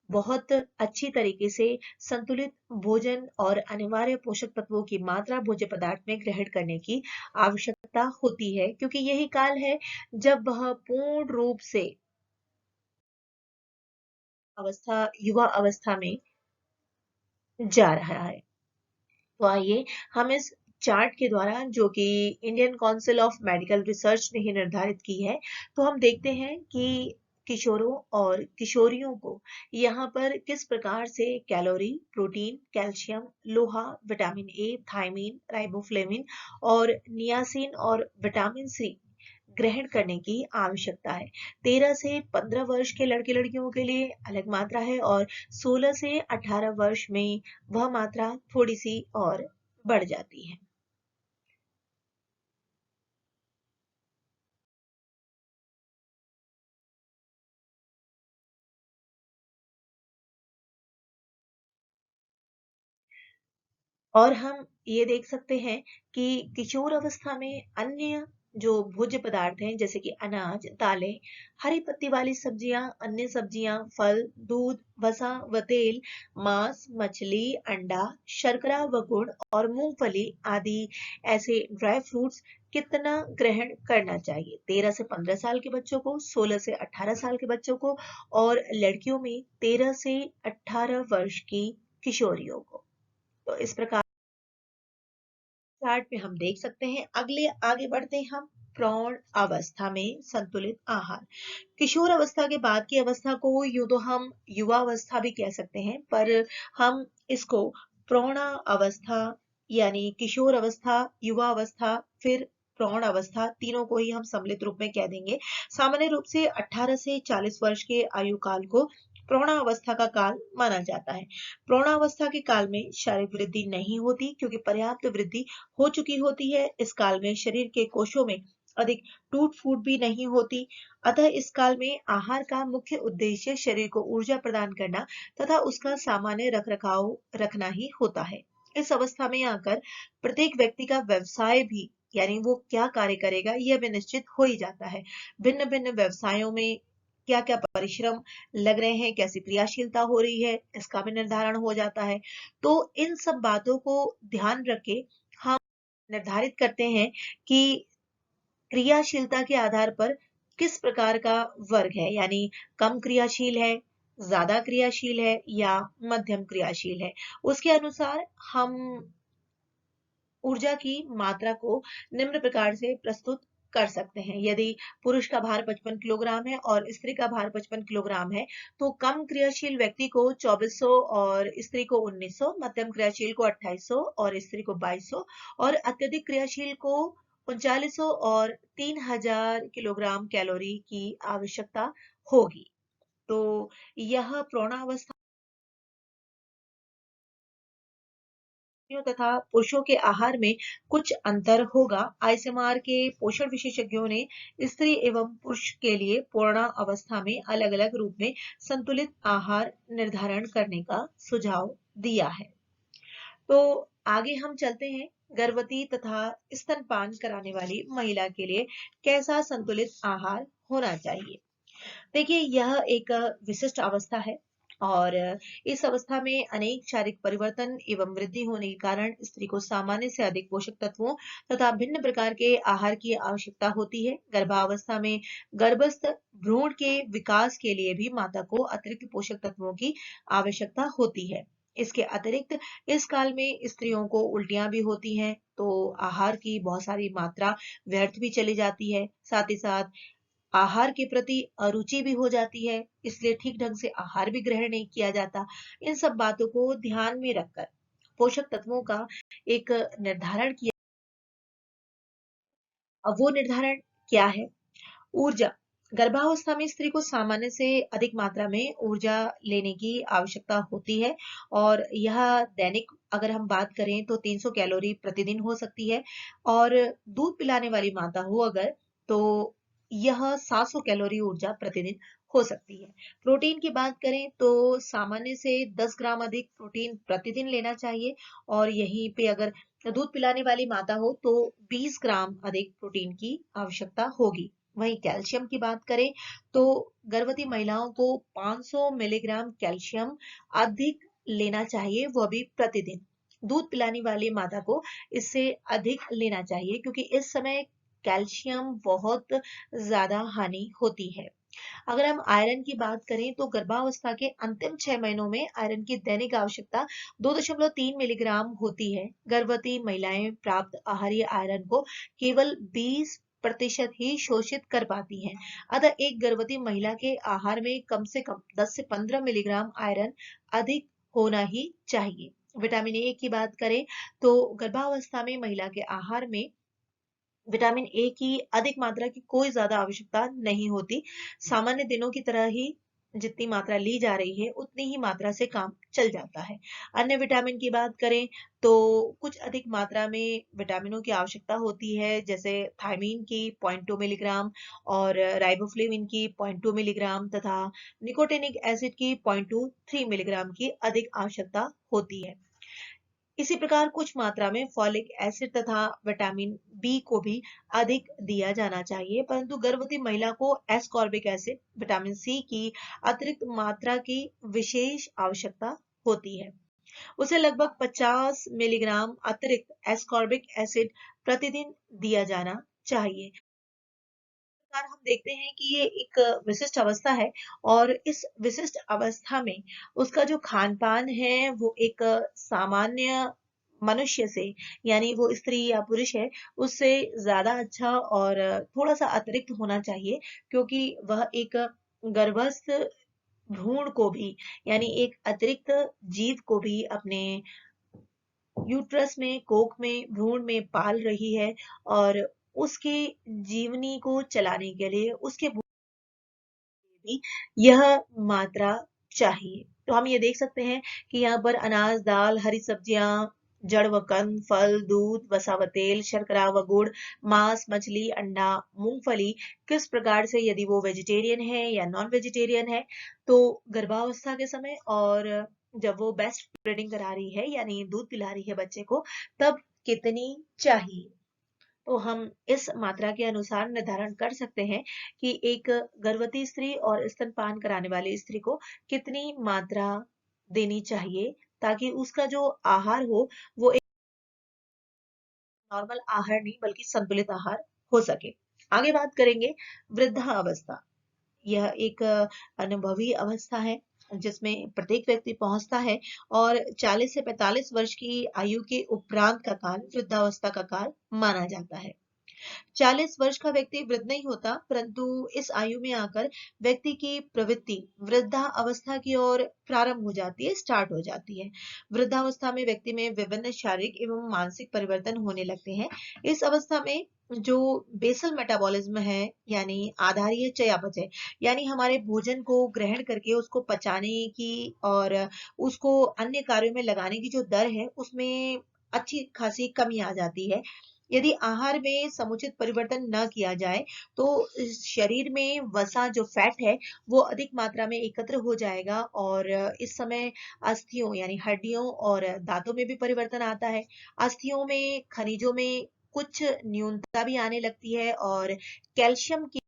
बहुत अच्छी तरीके से संतुलित भोजन और अनिवार्य पोषक तत्वों की मात्रा भोज्य पदार्थ में ग्रहण करने की आवश्यकता होती है, क्योंकि यही काल है जब वह पूर्ण रूप से युवा अवस्था में जा रहा है। तो आइए हम इस चार्ट के द्वारा, जो कि Indian council of medical research ने ही निर्धारित की है, तो हम देखते हैं कि किशोरों और किशोरियों को यहाँ पर किस प्रकार से कैलोरी, प्रोटीन, कैल्शियम, लोहा, विटामिन ए, थायमीन, राइबोफ्लेविन और नियासिन और विटामिन सी ग्रहण करने की आवश्यकता है। 13 से 15 वर्ष के लड़के लड़कियों के लिए अलग मात्रा है और 16 से 18 वर्ष में वह मात्रा थोड़ी सी और बढ़ जाती है। और हम ये देख सकते हैं कि किशोर अवस्था में अन्य जो भोज्य पदार्थ हैं, जैसे कि अनाज, दालें, हरी पत्ती वाली सब्जियां, अन्य सब्जियां, फल, दूध, वसा व तेल, मांस, मछली, अंडा, शर्करा व गुड़ और मूंगफली आदि ऐसे ड्राई फ्रूट्स कितना ग्रहण करना चाहिए? 13 से 15 साल के बच्चों को, 16 से 18 साल के बच्चों को और लड़कियों में 13 से 18 वर्ष की किशोरियों को। तो इस प्रकार चार्ट में हम देख सकते हैं। आगे बढ़ते हैं हम। प्रौढ़ अवस्था में संतुलित आहार। किशोर अवस्था के बाद की अवस्था को यूं तो हम युवा अवस्था भी कह सकते हैं, पर हम इसको प्रौढ़ अवस्था यानी किशोर अवस्था, युवा अवस्था, फिर प्रौढ़ अवस्था, तीनों को ही हम सम्मिलित रूप में कह देंगे। सामान्य रूप से 18 से 40 वर्ष के आयु काल को प्रौढ़ावस्था का काल माना जाता है। प्रौढ़ावस्था के काल में शारीरिक वृद्धि नहीं होती, क्योंकि पर्याप्त वृद्धि हो चुकी होती है। इस काल में शरीर के कोशों में अधिक टूट फूट भी नहीं होती। अतः इस काल में आहार का मुख्य उद्देश्य शरीर को ऊर्जा प्रदान करना तथा उसका सामान्य रख रखाव रखना ही होता है। इस अवस्था में आकर प्रत्येक व्यक्ति का व्यवसाय भी, यानी वो क्या कार्य करेगा, यह भी निश्चित हो ही जाता है। भिन्न भिन्न व्यवसायों में क्या क्या परिश्रम लग रहे हैं, कैसी क्रियाशीलता हो रही है, इसका भी निर्धारण हो जाता है। तो इन सब बातों को ध्यान रख के हम निर्धारित करते हैं कि क्रियाशीलता के आधार पर किस प्रकार का वर्ग है, यानी कम क्रियाशील है, ज्यादा क्रियाशील है या मध्यम क्रियाशील है। उसके अनुसार हम ऊर्जा की मात्रा को निम्न प्रकार से प्रस्तुत कर सकते हैं। यदि पुरुष का भार 55 किलोग्राम है और स्त्री का भार 55 किलोग्राम है, तो कम क्रियाशील व्यक्ति को 2400 और स्त्री को 1900, मध्यम क्रियाशील को 2800 और स्त्री को 2200 और अत्यधिक क्रियाशील को 3900 और 3000 किलोग्राम कैलोरी की आवश्यकता होगी। तो यह प्रौढ़ावस्था स्त्रियों तथा पुरुषों के आहार में कुछ अंतर होगा। आईसीएमआर के पोषण विशेषज्ञों ने स्त्री एवं पुरुष के लिए पूर्ण अवस्था में अलग अलग रूप में संतुलित आहार निर्धारण करने का सुझाव दिया है। तो आगे हम चलते हैं। गर्भवती तथा स्तनपान कराने वाली महिला के लिए कैसा संतुलित आहार होना चाहिए? देखिए, यह एक विशिष्ट अवस्था है और इस अवस्था में अनेक शारीरिक परिवर्तन एवं वृद्धि होने के कारण स्त्री को सामान्य से अधिक पोषक तत्वों तथा भिन्न प्रकार के आहार की आवश्यकता होती है। गर्भावस्था में गर्भस्थ भ्रूण के विकास के लिए भी माता को अतिरिक्त पोषक तत्वों की आवश्यकता होती है। इसके अतिरिक्त इस काल में स्त्रियों को उल्टियां भी होती हैं, तो आहार की बहुत सारी मात्रा व्यर्थ भी चली जाती है। साथ ही साथ आहार के प्रति अरुचि भी हो जाती है, इसलिए ठीक ढंग से आहार भी ग्रहण नहीं किया जाता। इन सब बातों को ध्यान में रखकर पोषक तत्वों का एक निर्धारण किया। अब वो निर्धारण क्या है? ऊर्जा। गर्भावस्था में स्त्री को सामान्य से अधिक मात्रा में ऊर्जा लेने की आवश्यकता होती है और यह दैनिक, अगर हम बात करें तो 300 कैलोरी प्रतिदिन हो सकती है और दूध पिलाने वाली माता हो अगर, तो यह 700 कैलोरी ऊर्जा प्रतिदिन हो सकती है। प्रोटीन की बात करें तो सामान्य से 10 ग्राम अधिक प्रोटीन प्रतिदिन लेना चाहिए और यहीं पे अगर दूध पिलाने वाली माता हो तो 20 ग्राम अधिक प्रोटीन की आवश्यकता होगी। वहीं कैल्शियम की बात करें तो गर्भवती महिलाओं को 500 मिलीग्राम कैल्शियम अधिक लेना चाहिए, वह भी प्रतिदिन। दूध पिलाने वाली माता को इससे अधिक लेना चाहिए क्योंकि इस समय कैल्शियम बहुत ज्यादा हानि होती है। अगर हम आयरन की बात करें तो गर्भावस्था के अंतिम 6 महीनों में आयरन की दैनिक आवश्यकता 2.3 मिलीग्राम होती है। गर्भवती महिलाएं प्राप्त आहारीय आयरन को केवल 20% ही शोषित कर पाती हैं। अतः एक गर्भवती महिला के आहार में कम से कम 10 से 15 मिलीग्राम आयरन अधिक होना ही चाहिए। विटामिन ए की बात करें तो गर्भावस्था में महिला के आहार में विटामिन ए की अधिक मात्रा की कोई ज्यादा आवश्यकता नहीं होती। सामान्य दिनों की तरह ही जितनी मात्रा ली जा रही है उतनी ही मात्रा से काम चल जाता है। अन्य विटामिन की बात करें तो कुछ अधिक मात्रा में विटामिनों की आवश्यकता होती है, जैसे थायमीन की 0.2 मिलीग्राम और राइबोफ्लेविन की 0.2 मिलीग्राम तथा निकोटिनिक एसिड की 0.23 मिलीग्राम की अधिक आवश्यकता होती है। इसी प्रकार कुछ मात्रा में फॉलिक एसिड तथा विटामिन बी को भी अधिक दिया जाना चाहिए, परंतु गर्भवती महिला को एस्कॉर्बिक एसिड, विटामिन सी की अतिरिक्त मात्रा की विशेष आवश्यकता होती है। उसे लगभग 50 मिलीग्राम अतिरिक्त एस्कॉर्बिक एसिड प्रतिदिन दिया जाना चाहिए। प्रकार हम देखते हैं कि ये एक विशिष्ट अवस्था है और इस विशिष्ट अवस्था में उसका जो खान पान है वो एक सामान्य मनुष्य से, यानी वो स्त्री या पुरुष है, उससे ज्यादा अच्छा और थोड़ा सा अतिरिक्त होना चाहिए, क्योंकि वह एक गर्भस्थ भ्रूण को भी, यानी एक अतिरिक्त जीव को भी अपने यूट्रस में, कोख में, भ्रूण में पाल रही है और उसके जीवनी को चलाने के लिए उसके भूख भी यह मात्रा चाहिए। तो हम ये देख सकते हैं कि यहाँ पर अनाज, दाल, हरी सब्जियां, जड़ व कंद, फल, दूध, वसा व तेल, शर्करा व गुड़, मांस, मछली, अंडा, मूंगफली, किस प्रकार से, यदि वो वेजिटेरियन है या नॉन वेजिटेरियन है, तो गर्भावस्था के समय और जब वो बेस्ट फीडिंग करा रही है यानी दूध पिला रही है बच्चे को, तब कितनी चाहिए। तो हम इस मात्रा के अनुसार निर्धारण कर सकते हैं कि एक गर्भवती स्त्री और स्तनपान कराने वाली स्त्री को कितनी मात्रा देनी चाहिए, ताकि उसका जो आहार हो वो एक नॉर्मल आहार नहीं बल्कि संतुलित आहार हो सके। आगे बात करेंगे वृद्धावस्था। यह एक अनुभवी अवस्था है जिसमें प्रत्येक व्यक्ति पहुंचता है और 40 से 45 वर्ष की आयु के उपरांत का काल वृद्धावस्था का काल माना जाता है। 40 वर्ष का व्यक्ति वृद्ध नहीं होता, परंतु इस आयु में आकर व्यक्ति की प्रवृत्ति वृद्धा अवस्था की ओर प्रारंभ हो जाती है, स्टार्ट हो जाती है। वृद्धावस्था में व्यक्ति में विभिन्न शारीरिक एवं मानसिक परिवर्तन होने लगते हैं। इस अवस्था में जो बेसल मेटाबॉलिज्म है, यानी आधारीय चयापचय, यानी हमारे भोजन को ग्रहण करके उसको पचाने की और उसको अन्य कार्यों में लगाने की जो दर है, उसमें अच्छी खासी कमी आ जाती है। यदि आहार में समुचित परिवर्तन न किया जाए तो शरीर में वसा, जो फैट है, वो अधिक मात्रा में एकत्र हो जाएगा और इस समय अस्थियों यानी हड्डियों और दांतों में भी परिवर्तन आता है। अस्थियों में, खनिजों में कुछ न्यूनता भी आने लगती है और कैल्शियम की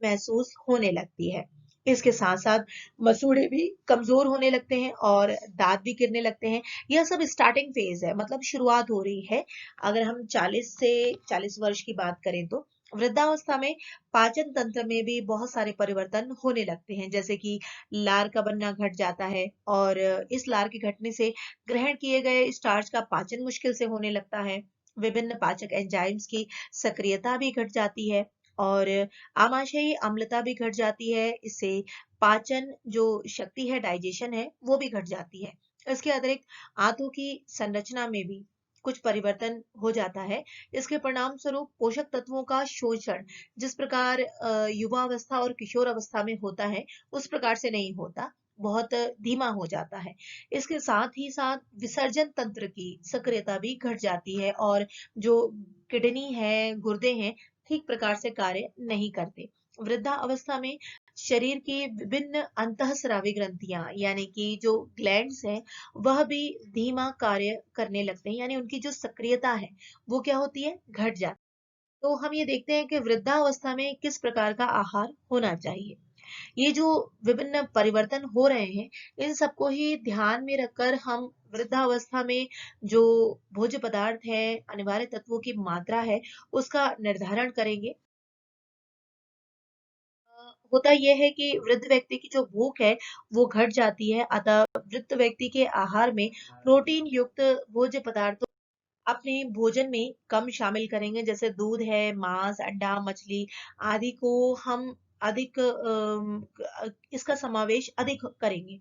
महसूस होने लगती है। इसके साथ साथ मसूड़े भी कमजोर होने लगते हैं और दांत भी गिरने लगते हैं। यह सब स्टार्टिंग फेज है, मतलब शुरुआत हो रही है। अगर हम 40 से 40 वर्ष की बात करें तो वृद्धावस्था में पाचन तंत्र में भी बहुत सारे परिवर्तन होने लगते हैं, जैसे कि लार का बनना घट जाता है और इस लार के घटने से ग्रहण किए गए स्टार्च का पाचन मुश्किल से होने लगता है। विभिन्न पाचक एंजाइम्स की सक्रियता भी घट जाती है और आमाशयी अम्लता भी घट जाती है। इससे पाचन जो शक्ति है, डाइजेशन है, वो भी घट जाती है। इसके अतिरिक्त आंतों की संरचना में भी कुछ परिवर्तन हो जाता है। इसके परिणाम स्वरूप पोषक तत्वों का शोषण जिस प्रकार युवा अवस्था और किशोर अवस्था में होता है, उस प्रकार से नहीं होता, बहुत धीमा हो जाता है। इसके साथ ही साथ विसर्जन तंत्र की सक्रियता भी घट जाती है और जो किडनी है, गुर्दे हैं, ठीक प्रकार से कार्य नहीं करते। वृद्धावस्था में शरीर की विभिन्न अंतःस्रावी ग्रंथियां यानी कि जो ग्लैंड्स हैं वह भी धीमा कार्य करने लगते हैं, यानी उनकी जो सक्रियता है वो क्या होती है, घट जाती है। तो हम ये देखते हैं कि वृद्धावस्था में किस प्रकार का आहार होना चाहिए। ये जो विभिन्न परिवर्तन हो रहे हैं, इन सबको ही ध्यान में रखकर हम वृद्धावस्था में जो भोज्य पदार्थ है, अनिवार्य तत्वों की मात्रा है, उसका निर्धारण करेंगे। होता यह है कि वृद्ध व्यक्ति की जो भूख है वो घट जाती है, अतः वृद्ध व्यक्ति के आहार में प्रोटीन युक्त भोज्य पदार्थों अपने भोजन में कम शामिल करेंगे, जैसे दूध है, मांस, अंडा, मछली आदि को हम अधिक इसका समावेश अधिक करेंगे।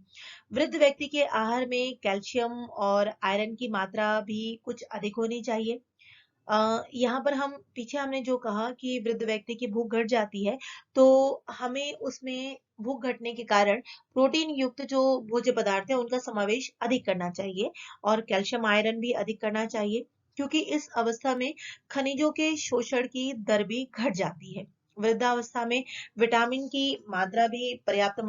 वृद्ध व्यक्ति के आहार में कैल्शियम और आयरन की मात्रा भी कुछ अधिक होनी चाहिए। यहाँ पर हम पीछे हमने जो कहा कि वृद्ध व्यक्ति की भूख घट जाती है, तो हमें उसमें भूख घटने के कारण प्रोटीन युक्त जो भोज्य पदार्थ है उनका समावेश अधिक करना चाहिए और कैल्शियम आयरन भी अधिक करना चाहिए, क्योंकि इस अवस्था में खनिजों के शोषण की दर भी घट जाती है। वृद्धावस्था में विटामिन की मात्रा भी पर्याप्त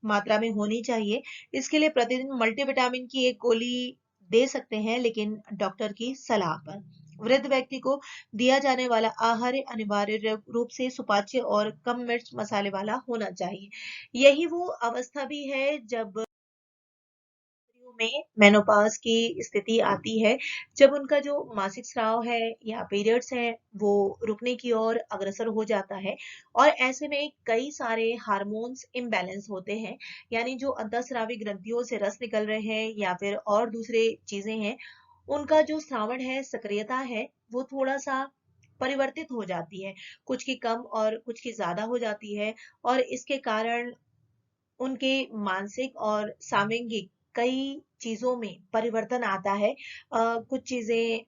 मात्रा में होनी चाहिए। इसके लिए प्रतिदिन मल्टीविटामिन की एक गोली दे सकते हैं, लेकिन डॉक्टर की सलाह पर। वृद्ध व्यक्ति को दिया जाने वाला आहार अनिवार्य रूप से सुपाच्य और कम मिर्च मसाले वाला होना चाहिए। यही वो अवस्था भी है जब स्त्रियों में मेनोपॉज की स्थिति आती है, जब उनका जो मासिक स्राव है या पीरियड्स है वो रुकने की ओर अग्रसर हो जाता है और ऐसे में कई सारे हार्मोन्स इम्बैलेंस होते हैं, यानी जो अंतःस्रावी ग्रंथियों से रस निकल रहे हैं या फिर और दूसरे चीजें हैं, उनका जो श्रावण है, सक्रियता है, वो थोड़ा-सा परिवर्तित हो जाती है। कुछ की कम और कुछ की ज़्यादा हो जाती है और इसके कारण उनके मानसिक और सामंगिक कई चीज़ों में परिवर्तन आता है। कुछ चीज़ें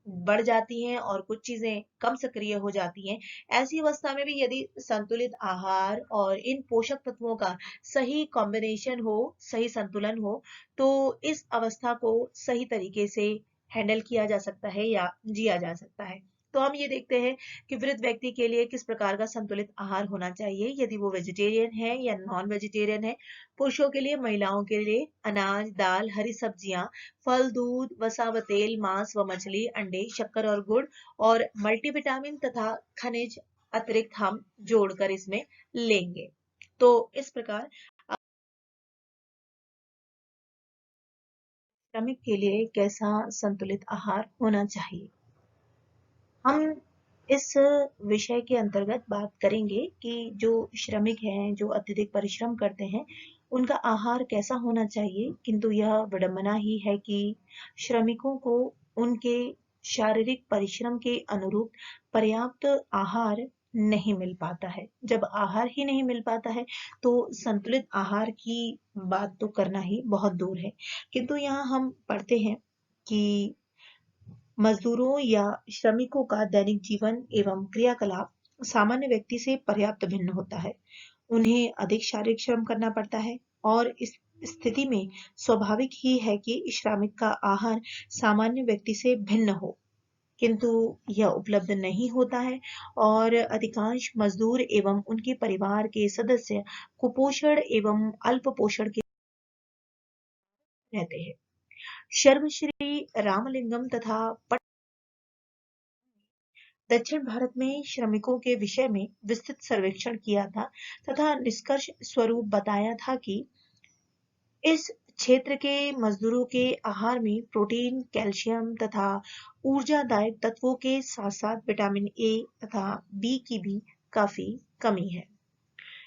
बढ़ जाती हैं और कुछ चीज़ें कम सक्रिय हो जाती हैं। ऐसी अवस्था में भी यदि संतुलित आहार और इन पोषक तत्वों का सही कॉम्बिनेशन हो, सही संतुलन हो, तो इस अवस्था को सही तरीके से हैंडल किया जा सकता है या जिया जा सकता है। तो हम ये देखते हैं कि वृद्ध व्यक्ति के लिए किस प्रकार का संतुलित आहार होना चाहिए, यदि वो वेजिटेरियन है या नॉन वेजिटेरियन है। पुरुषों के लिए, महिलाओं के लिए अनाज, दाल, हरी सब्जियां, फल, दूध, वसा व तेल, मांस व मछली, अंडे, शक्कर और गुड़ और मल्टीविटामिन तथा खनिज अतिरिक्त हम जोड़कर इसमें लेंगे। तो इस प्रकार श्रमिक के लिए कैसा संतुलित आहार होना चाहिए, हम इस विषय के अंतर्गत बात करेंगे कि जो श्रमिक हैं, जो अत्यधिक परिश्रम करते हैं, उनका आहार कैसा होना चाहिए। किंतु यह विडंबना ही है कि श्रमिकों को उनके शारीरिक परिश्रम के अनुरूप पर्याप्त आहार नहीं मिल पाता है। जब आहार ही नहीं मिल पाता है, तो संतुलित आहार की बात तो करना ही बहुत दूर है। किंतु यहाँ हम पढ़ते हैं कि मजदूरों या श्रमिकों का दैनिक जीवन एवं क्रियाकलाप सामान्य व्यक्ति से पर्याप्त भिन्न होता है। उन्हें अधिक शारीरिक श्रम करना पड़ता है और इस स्थिति में स्वाभाविक ही है कि श्रमिक का आहार सामान्य व्यक्ति से भिन्न हो, किंतु यह उपलब्ध नहीं होता है और अधिकांश मजदूर एवं उनके परिवार के सदस्य कुपोषण एवं अल्प पोषण के रहते हैं। सर्वश्री रामलिंगम तथा दक्षिण भारत में श्रमिकों के विषय में विस्तृत सर्वेक्षण किया था तथा निष्कर्ष स्वरूप बताया था कि इस क्षेत्र के मजदूरों के आहार में प्रोटीन, कैल्शियम तथा ऊर्जादायक तत्वों के साथ साथ विटामिन ए तथा बी की भी काफी कमी है।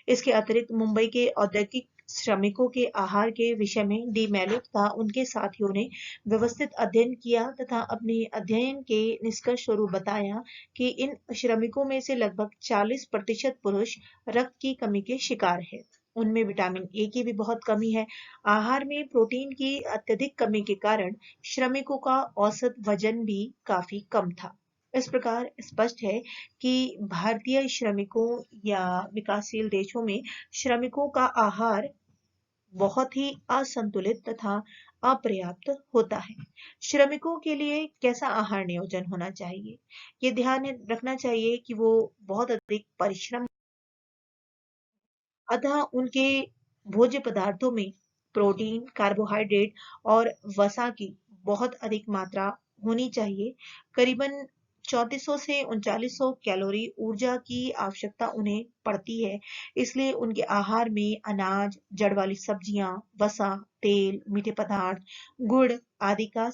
इसके अतिरिक्त मुंबई के औद्योगिक श्रमिकों के आहार के विषय में डी मेलो तथा उनके साथियों ने व्यवस्थित अध्ययन किया तथा अपने अध्ययन के निष्कर्ष स्वरूप बताया कि इन श्रमिकों में से लगभग 40% पुरुष रक्त की कमी के शिकार है। उनमें विटामिन ए की भी बहुत कमी है। आहार में प्रोटीन की अत्यधिक कमी के कारण श्रमिकों का औसत वजन भी काफी कम था। इस प्रकार स्पष्ट है कि भारतीय श्रमिकों या विकासशील देशों में श्रमिकों का आहार बहुत ही असंतुलित तथा अपर्याप्त होता है। श्रमिकों के लिए कैसा आहार नियोजन होना चाहिए? ये ध्यान रखना चाहिए कि वो बहुत अधिक परिश्रम, अतः उनके भोज्य पदार्थों में प्रोटीन, कार्बोहाइड्रेट और वसा की बहुत अधिक मात्रा होनी चाहिए। करीबन 3400 से 3900 कैलोरी ऊर्जा की आवश्यकता उन्हें पड़ती है। इसलिए उनके आहार में अनाज, जड़ वाली सब्जियां, वसा, तेल, मीठे पदार्थ, गुड़ आदि का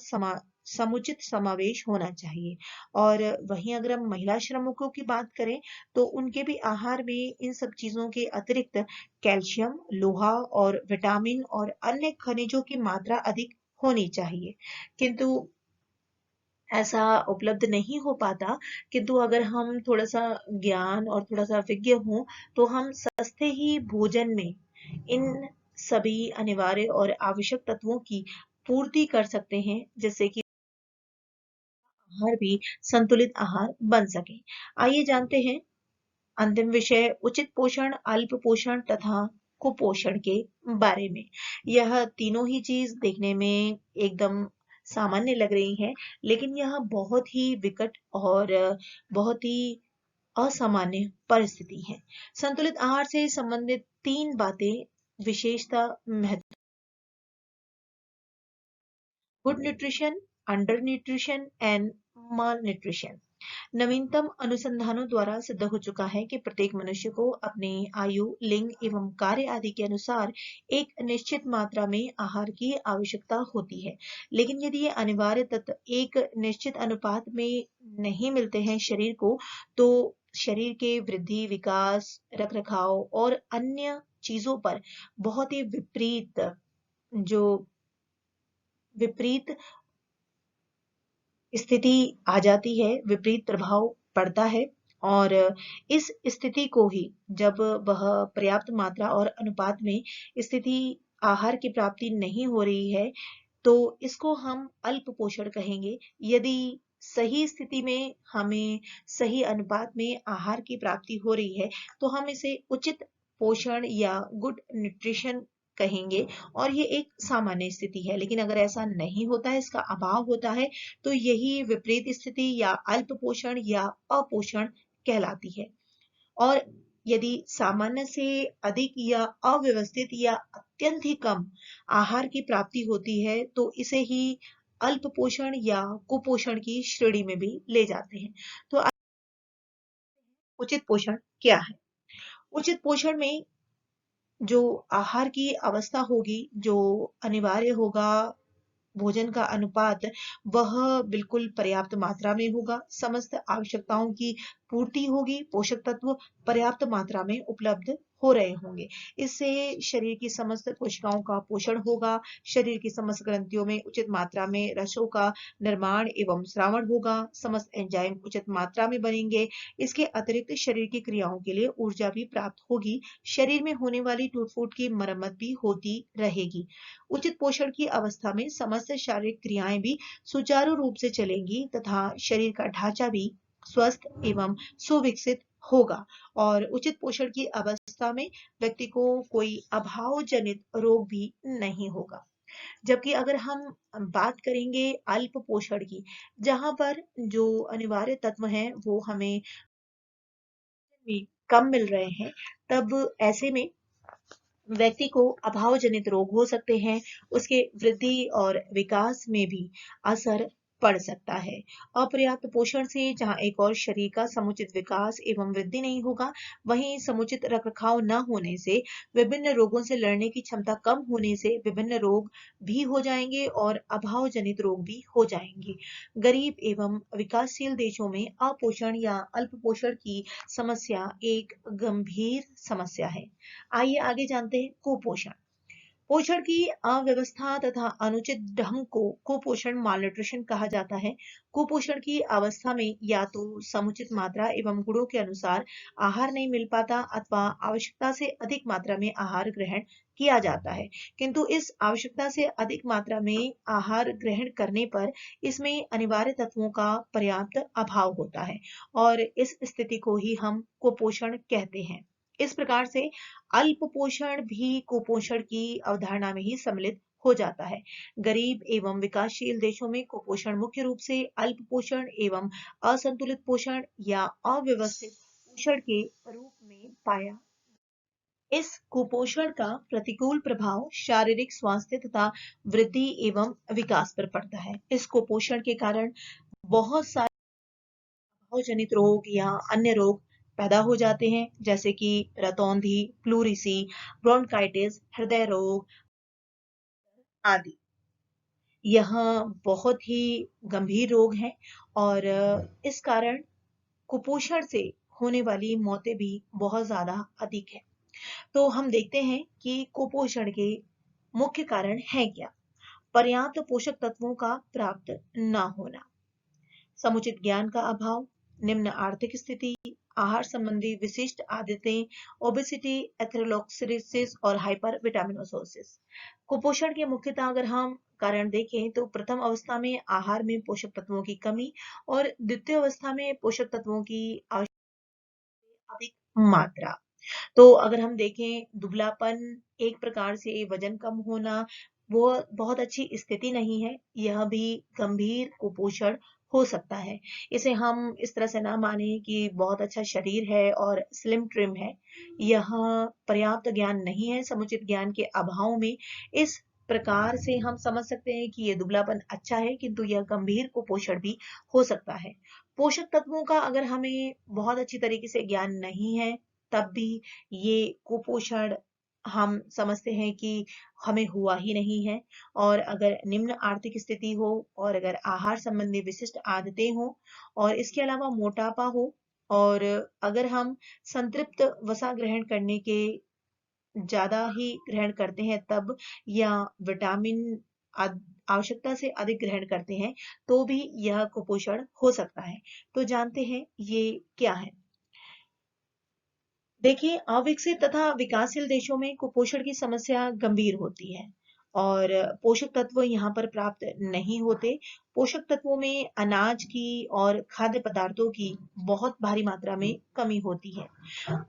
समुचित समावेश होना चाहिए। और वहीं अगर हम महिला श्रमिकों की बात करें तो उनके भी आहार में इन सब चीजों के अतिरिक्त कैल्शियम, लोहा और विटामिन और अन्य खनिजों की मात्रा अधिक होनी चाहिए। किंतु ऐसा उपलब्ध नहीं हो पाता। किंतु अगर हम थोड़ा सा ज्ञान और थोड़ा सा विज्ञ हों तो हम सस्ते ही भोजन में इन सभी अनिवार्य और आवश्यक तत्वों की पूर्ति कर सकते हैं, जिससे कि आहार भी संतुलित आहार बन सके। आइए जानते हैं अंतिम विषय उचित पोषण, अल्प पोषण तथा कुपोषण के बारे में। यह तीनों ही चीज देखने में एकदम सामान्य लग रही हैं, लेकिन यह बहुत ही विकट और बहुत ही असामान्य परिस्थिति है। संतुलित आहार से संबंधित तीन बातें विशेषता महत्व: good nutrition, under nutrition and mall nutrition. नवीनतम अनुसंधानों द्वारा सिद्ध हो चुका है कि प्रत्येक मनुष्य को अपने आयु, लिंग एवं कार्य आदि के अनुसार एक निश्चित मात्रा में आहार की आवश्यकता होती है। लेकिन यदि ये अनिवार्य तत्व एक निश्चित अनुपात में नहीं मिलते हैं शरीर को, तो शरीर के वृद्धि, विकास, रखरखाव और अन्य चीजों पर बहुत ही जो विपरीत स्थिति आ जाती है, विपरीत प्रभाव पड़ता है। और इस स्थिति को ही जब वह पर्याप्त मात्रा और अनुपात में स्थिति आहार की प्राप्ति नहीं हो रही है, तो इसको हम अल्प पोषण कहेंगे। यदि सही स्थिति में हमें सही अनुपात में आहार की प्राप्ति हो रही है, तो हम इसे उचित पोषण या गुड न्यूट्रिशन कहेंगे और ये एक सामान्य स्थिति है। लेकिन अगर ऐसा नहीं होता है, इसका अभाव होता है, तो यही विपरीत स्थिति या अल्प पोषण या अपोषण कहलाती है। और यदि सामान्य से अधिक या अव्यवस्थित या अत्यंत ही कम आहार की प्राप्ति होती है, तो इसे ही अल्प पोषण या कुपोषण की श्रेणी में भी ले जाते हैं। तो उचित पोषण क्या है? उचित पोषण में जो आहार की अवस्था होगी, जो अनिवार्य होगा, भोजन का अनुपात वह बिल्कुल पर्याप्त मात्रा में होगा, समस्त आवश्यकताओं की पूर्ति होगी, पोषक तत्व पर्याप्त मात्रा में उपलब्ध हो रहे होंगे। इससे शरीर की समस्त कोशिकाओं का पोषण होगा, शरीर की समस्त ग्रंथियों में उचित मात्रा में रसों का निर्माण एवं श्रावण होगा, समस्त एंजाइम उचित मात्रा में बनेंगे। इसके अतिरिक्त शरीर की क्रियाओं के लिए ऊर्जा भी प्राप्त होगी, शरीर में होने वाली टूट फूट की मरम्मत भी होती रहेगी। उचित पोषण की अवस्था में समस्त शारीरिक क्रियाएं भी सुचारू रूप से चलेंगी तथा शरीर का ढांचा भी स्वस्थ एवं सुविकसित होगा। और उचित पोषण की अवस्था में व्यक्ति को कोई अभाव जनित रोग भी नहीं होगा। जबकि अगर हम बात करेंगे अल्प पोषण की, जहां पर जो अनिवार्य तत्व हैं वो हमें भी कम मिल रहे हैं, तब ऐसे में व्यक्ति को अभाव जनित रोग हो सकते हैं, उसके वृद्धि और विकास में भी असर पड़ सकता है। अपर्याप्त पोषण से जहां एक और शरीर का समुचित विकास एवं वृद्धि नहीं होगा, वहीं समुचित रखरखाव न होने से विभिन्न रोगों से लड़ने की क्षमता कम होने से विभिन्न रोग भी हो जाएंगे और अभाव जनित रोग भी हो जाएंगे। गरीब एवं विकासशील देशों में अपोषण या अल्प पोषण की समस्या एक गंभीर समस्या है। आइए आगे जानते हैं कुपोषण। पोषण की अव्यवस्था तथा अनुचित ढंग को कुपोषण, मालन्यूट्रिशन कहा जाता है। कुपोषण की अवस्था में या तो समुचित मात्रा एवं गुणों के अनुसार आहार नहीं मिल पाता अथवा आवश्यकता से अधिक मात्रा में आहार ग्रहण किया जाता है। किंतु इस आवश्यकता से अधिक मात्रा में आहार ग्रहण करने पर इसमें अनिवार्य तत्वों का पर्याप्त अभाव होता है और इस स्थिति को ही हम कुपोषण कहते हैं। इस प्रकार से अल्प पोषण भी कुपोषण की अवधारणा में ही सम्मिलित हो जाता है। गरीब एवं विकासशील देशों में कुपोषण मुख्य रूप से अल्प पोषण एवं असंतुलित पोषण या अव्यवस्थित पोषण के रूप में पाया। इस कुपोषण का प्रतिकूल प्रभाव शारीरिक स्वास्थ्य तथा वृद्धि एवं विकास पर पड़ता है। इस कुपोषण के कारण बहुत सारे जनित रोग या अन्य रोग पैदा हो जाते हैं, जैसे कि रतौंधी, प्लूरिसी, ब्रोंकाइटिस, हृदय रोग आदि। यह बहुत ही गंभीर रोग हैं और इस कारण कुपोषण से होने वाली मौतें भी बहुत ज्यादा अधिक है। तो हम देखते हैं कि कुपोषण के मुख्य कारण हैं क्या। पर्याप्त पोषक तत्वों का प्राप्त ना होना, समुचित ज्ञान का अभाव, निम्न आर्थिक स्थिति, आहार संबंधी विशिष्ट आदतें, ओबेसिटी, एथेरोस्क्लेरोसिस और हाइपर विटामिनोसिस। कुपोषण के मुख्यतः अगर हम कारण देखें तो प्रथम अवस्था में आहार में पोषक तत्वों की कमी और द्वितीय अवस्था में पोषक तत्वों की अधिक मात्रा। तो अगर हम देखें दुबलापन, एक प्रकार से वजन कम होना, वो बहुत अच्छी स्थिति नहीं है, यह भी गंभीर कुपोषण हो सकता है। इसे हम इस तरह से ना माने कि बहुत अच्छा शरीर है और स्लिम ट्रिम है। यह पर्याप्त ज्ञान नहीं है, समुचित ज्ञान के अभाव में इस प्रकार से हम समझ सकते हैं कि ये दुबलापन अच्छा है, किंतु यह गंभीर कुपोषण भी हो सकता है। पोषक तत्वों का अगर हमें बहुत अच्छी तरीके से ज्ञान नहीं है, तब भी ये कुपोषण हम समझते हैं कि हमें हुआ ही नहीं है। और अगर निम्न आर्थिक स्थिति हो और अगर आहार संबंधी विशिष्ट आदतें हो और इसके अलावा मोटापा हो और अगर हम संतृप्त वसा ग्रहण करने के ज्यादा ही ग्रहण करते हैं तब, या विटामिन आवश्यकता से अधिक ग्रहण करते हैं तो भी यह कुपोषण हो सकता है। तो जानते हैं ये क्या है। देखिए, अविकसित तथा विकासशील देशों में कुपोषण की समस्या गंभीर होती है और पोषक तत्व यहाँ पर प्राप्त नहीं होते। पोषक तत्वों में अनाज की और खाद्य पदार्थों की बहुत भारी मात्रा में कमी होती है।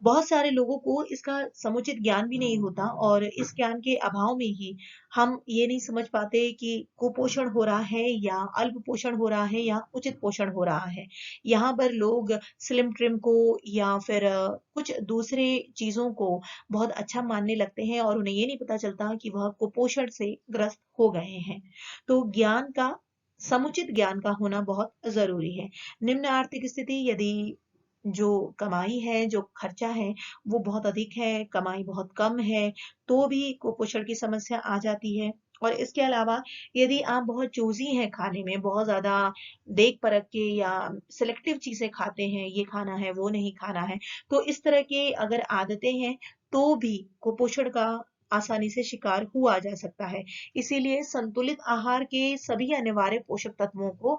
बहुत सारे लोगों को इसका समुचित ज्ञान भी नहीं होता और इस ज्ञान के अभाव में ही हम ये नहीं समझ पाते कि कुपोषण हो रहा है या अल्प पोषण हो रहा है या उचित पोषण हो रहा है। यहाँ पर लोग स्लिम ट्रिम को या फिर कुछ दूसरे चीजों को बहुत अच्छा मानने लगते हैं और उन्हें ये नहीं पता चलता कि वह कुपोषण से ग्रस्त हो गए हैं। तो ज्ञान का, समुचित ज्ञान का होना बहुत जरूरी है। निम्न आर्थिक स्थिति, यदि जो कमाई है, जो खर्चा है वो बहुत अधिक है, कमाई बहुत कम है, तो भी कुपोषण की समस्या आ जाती है। और इसके अलावा यदि आप बहुत चूजी हैं खाने में, बहुत ज्यादा देख परख के या सिलेक्टिव चीजें खाते हैं, ये खाना है वो नहीं खाना है, तो इस तरह के अगर आदतें हैं तो भी कुपोषण का आसानी से शिकार हुआ जा सकता है। इसीलिए संतुलित आहार के सभी अनिवार्य पोषक तत्वों को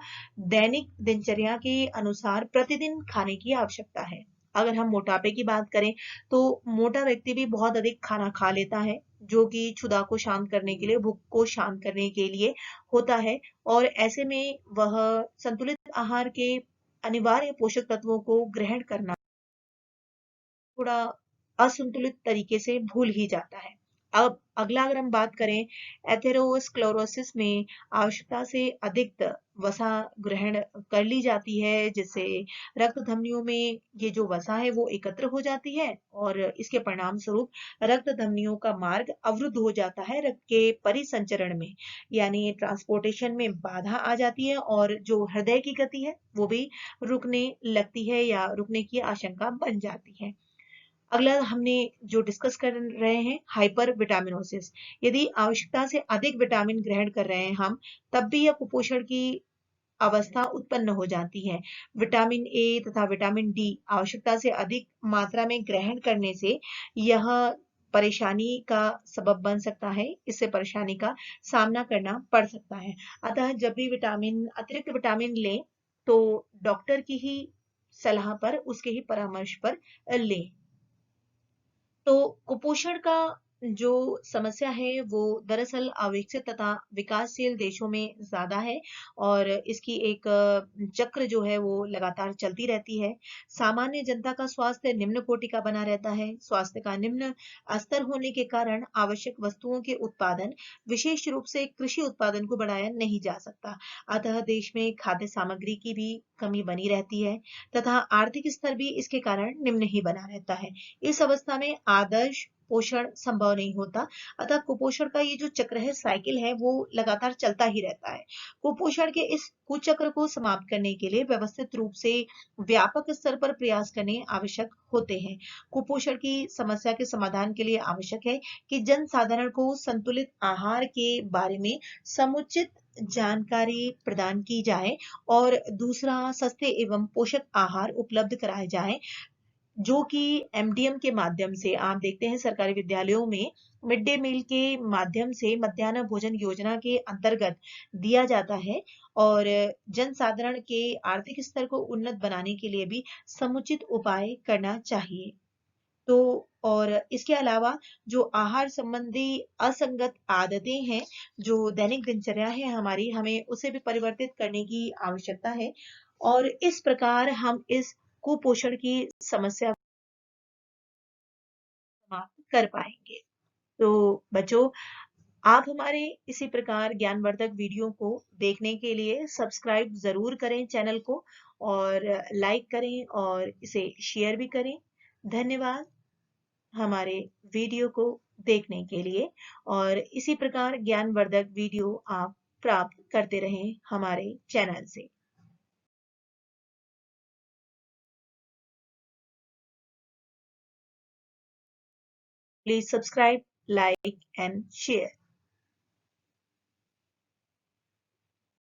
दैनिक दिनचर्या के अनुसार प्रतिदिन खाने की आवश्यकता है। अगर हम मोटापे की बात करें तो मोटा व्यक्ति भी बहुत अधिक खाना खा लेता है, जो कि क्षुधा को शांत करने के लिए, भूख को शांत करने के लिए होता है और ऐसे में वह संतुलित आहार के अनिवार्य पोषक तत्वों को ग्रहण करना थोड़ा असंतुलित तरीके से भूल ही जाता है। अब अगला अगर हम बात करें, एथेरोस्क्लेरोसिस में आवश्यकता से अधिक वसा ग्रहण कर ली जाती है, जिससे रक्त धमनियों में ये जो वसा है वो एकत्र हो जाती है और इसके परिणाम स्वरूप रक्त धमनियों का मार्ग अवरुद्ध हो जाता है, रक्त के परिसंचरण में यानी ट्रांसपोर्टेशन में बाधा आ जाती है और जो हृदय की गति है वो भी रुकने लगती है या रुकने की आशंका बन जाती है। अगला हमने जो डिस्कस कर रहे हैं, हाइपर विटामिनोसिस। यदि आवश्यकता से अधिक विटामिन ग्रहण कर रहे हैं हम, तब भी यह कुपोषण की अवस्था उत्पन्न हो जाती है। विटामिन ए तथा विटामिन डी आवश्यकता से अधिक मात्रा में ग्रहण करने से यह परेशानी का सबब बन सकता है, इससे परेशानी का सामना करना पड़ सकता है। अतः जब भी विटामिन, अतिरिक्त विटामिन लें तो डॉक्टर की ही सलाह पर, उसके ही परामर्श पर लें। तो कुपोषण का जो समस्या है वो दरअसल अविकसित तथा विकासशील देशों में ज़्यादा है और इसकी एक चक्र जो है वो लगातार चलती रहती है। सामान्य जनता का स्वास्थ्य निम्न कोटि का बना रहता है। स्वास्थ्य का निम्न स्तर होने के कारण आवश्यक वस्तुओं के उत्पादन, विशेष रूप से कृषि उत्पादन को बढ़ाया नहीं जा सकता। अतः देश में खाद्य सामग्री की भी कमी बनी रहती है तथा आर्थिक स्तर भी इसके कारण निम्न ही बना रहता है। इस अवस्था में आदर्श पोषण संभव नहीं होता। अतः कुपोषण का ये जो चक्र है, साइकिल है, वो लगातार चलता ही रहता है। कुपोषण के इस कुचक्र को समाप्त करने के लिए व्यवस्थित रूप से व्यापक स्तर पर प्रयास करने आवश्यक होते हैं। कुपोषण की समस्या के समाधान के लिए आवश्यक है कि जन साधारण को संतुलित आहार के बारे में समुचित जानकारी प्रदान की जाए और दूसरा सस्ते एवं पोषक आहार उपलब्ध कराए जाएं, जो कि एमडीएम के माध्यम से आप देखते हैं सरकारी विद्यालयों में मिड डे मील के माध्यम से मध्याह्न भोजन योजना के अंतर्गत दिया जाता है और जन साधारण के आर्थिक स्तर को उन्नत बनाने के लिए भी समुचित उपाय करना चाहिए। तो और इसके अलावा जो आहार संबंधी असंगत आदतें हैं, जो दैनिक दिनचर्या है हमारी, हमें उसे भी परिवर्तित करने की आवश्यकता है और इस प्रकार हम इस कुपोषण की समस्या समाप्त कर पाएंगे। तो बच्चों, आप हमारे इसी प्रकार ज्ञानवर्धक वीडियो को देखने के लिए सब्सक्राइब जरूर करें चैनल को और लाइक करें और इसे शेयर भी करें। धन्यवाद हमारे वीडियो को देखने के लिए और इसी प्रकार ज्ञानवर्धक वीडियो आप प्राप्त करते रहें हमारे चैनल से। Please subscribe, like and share.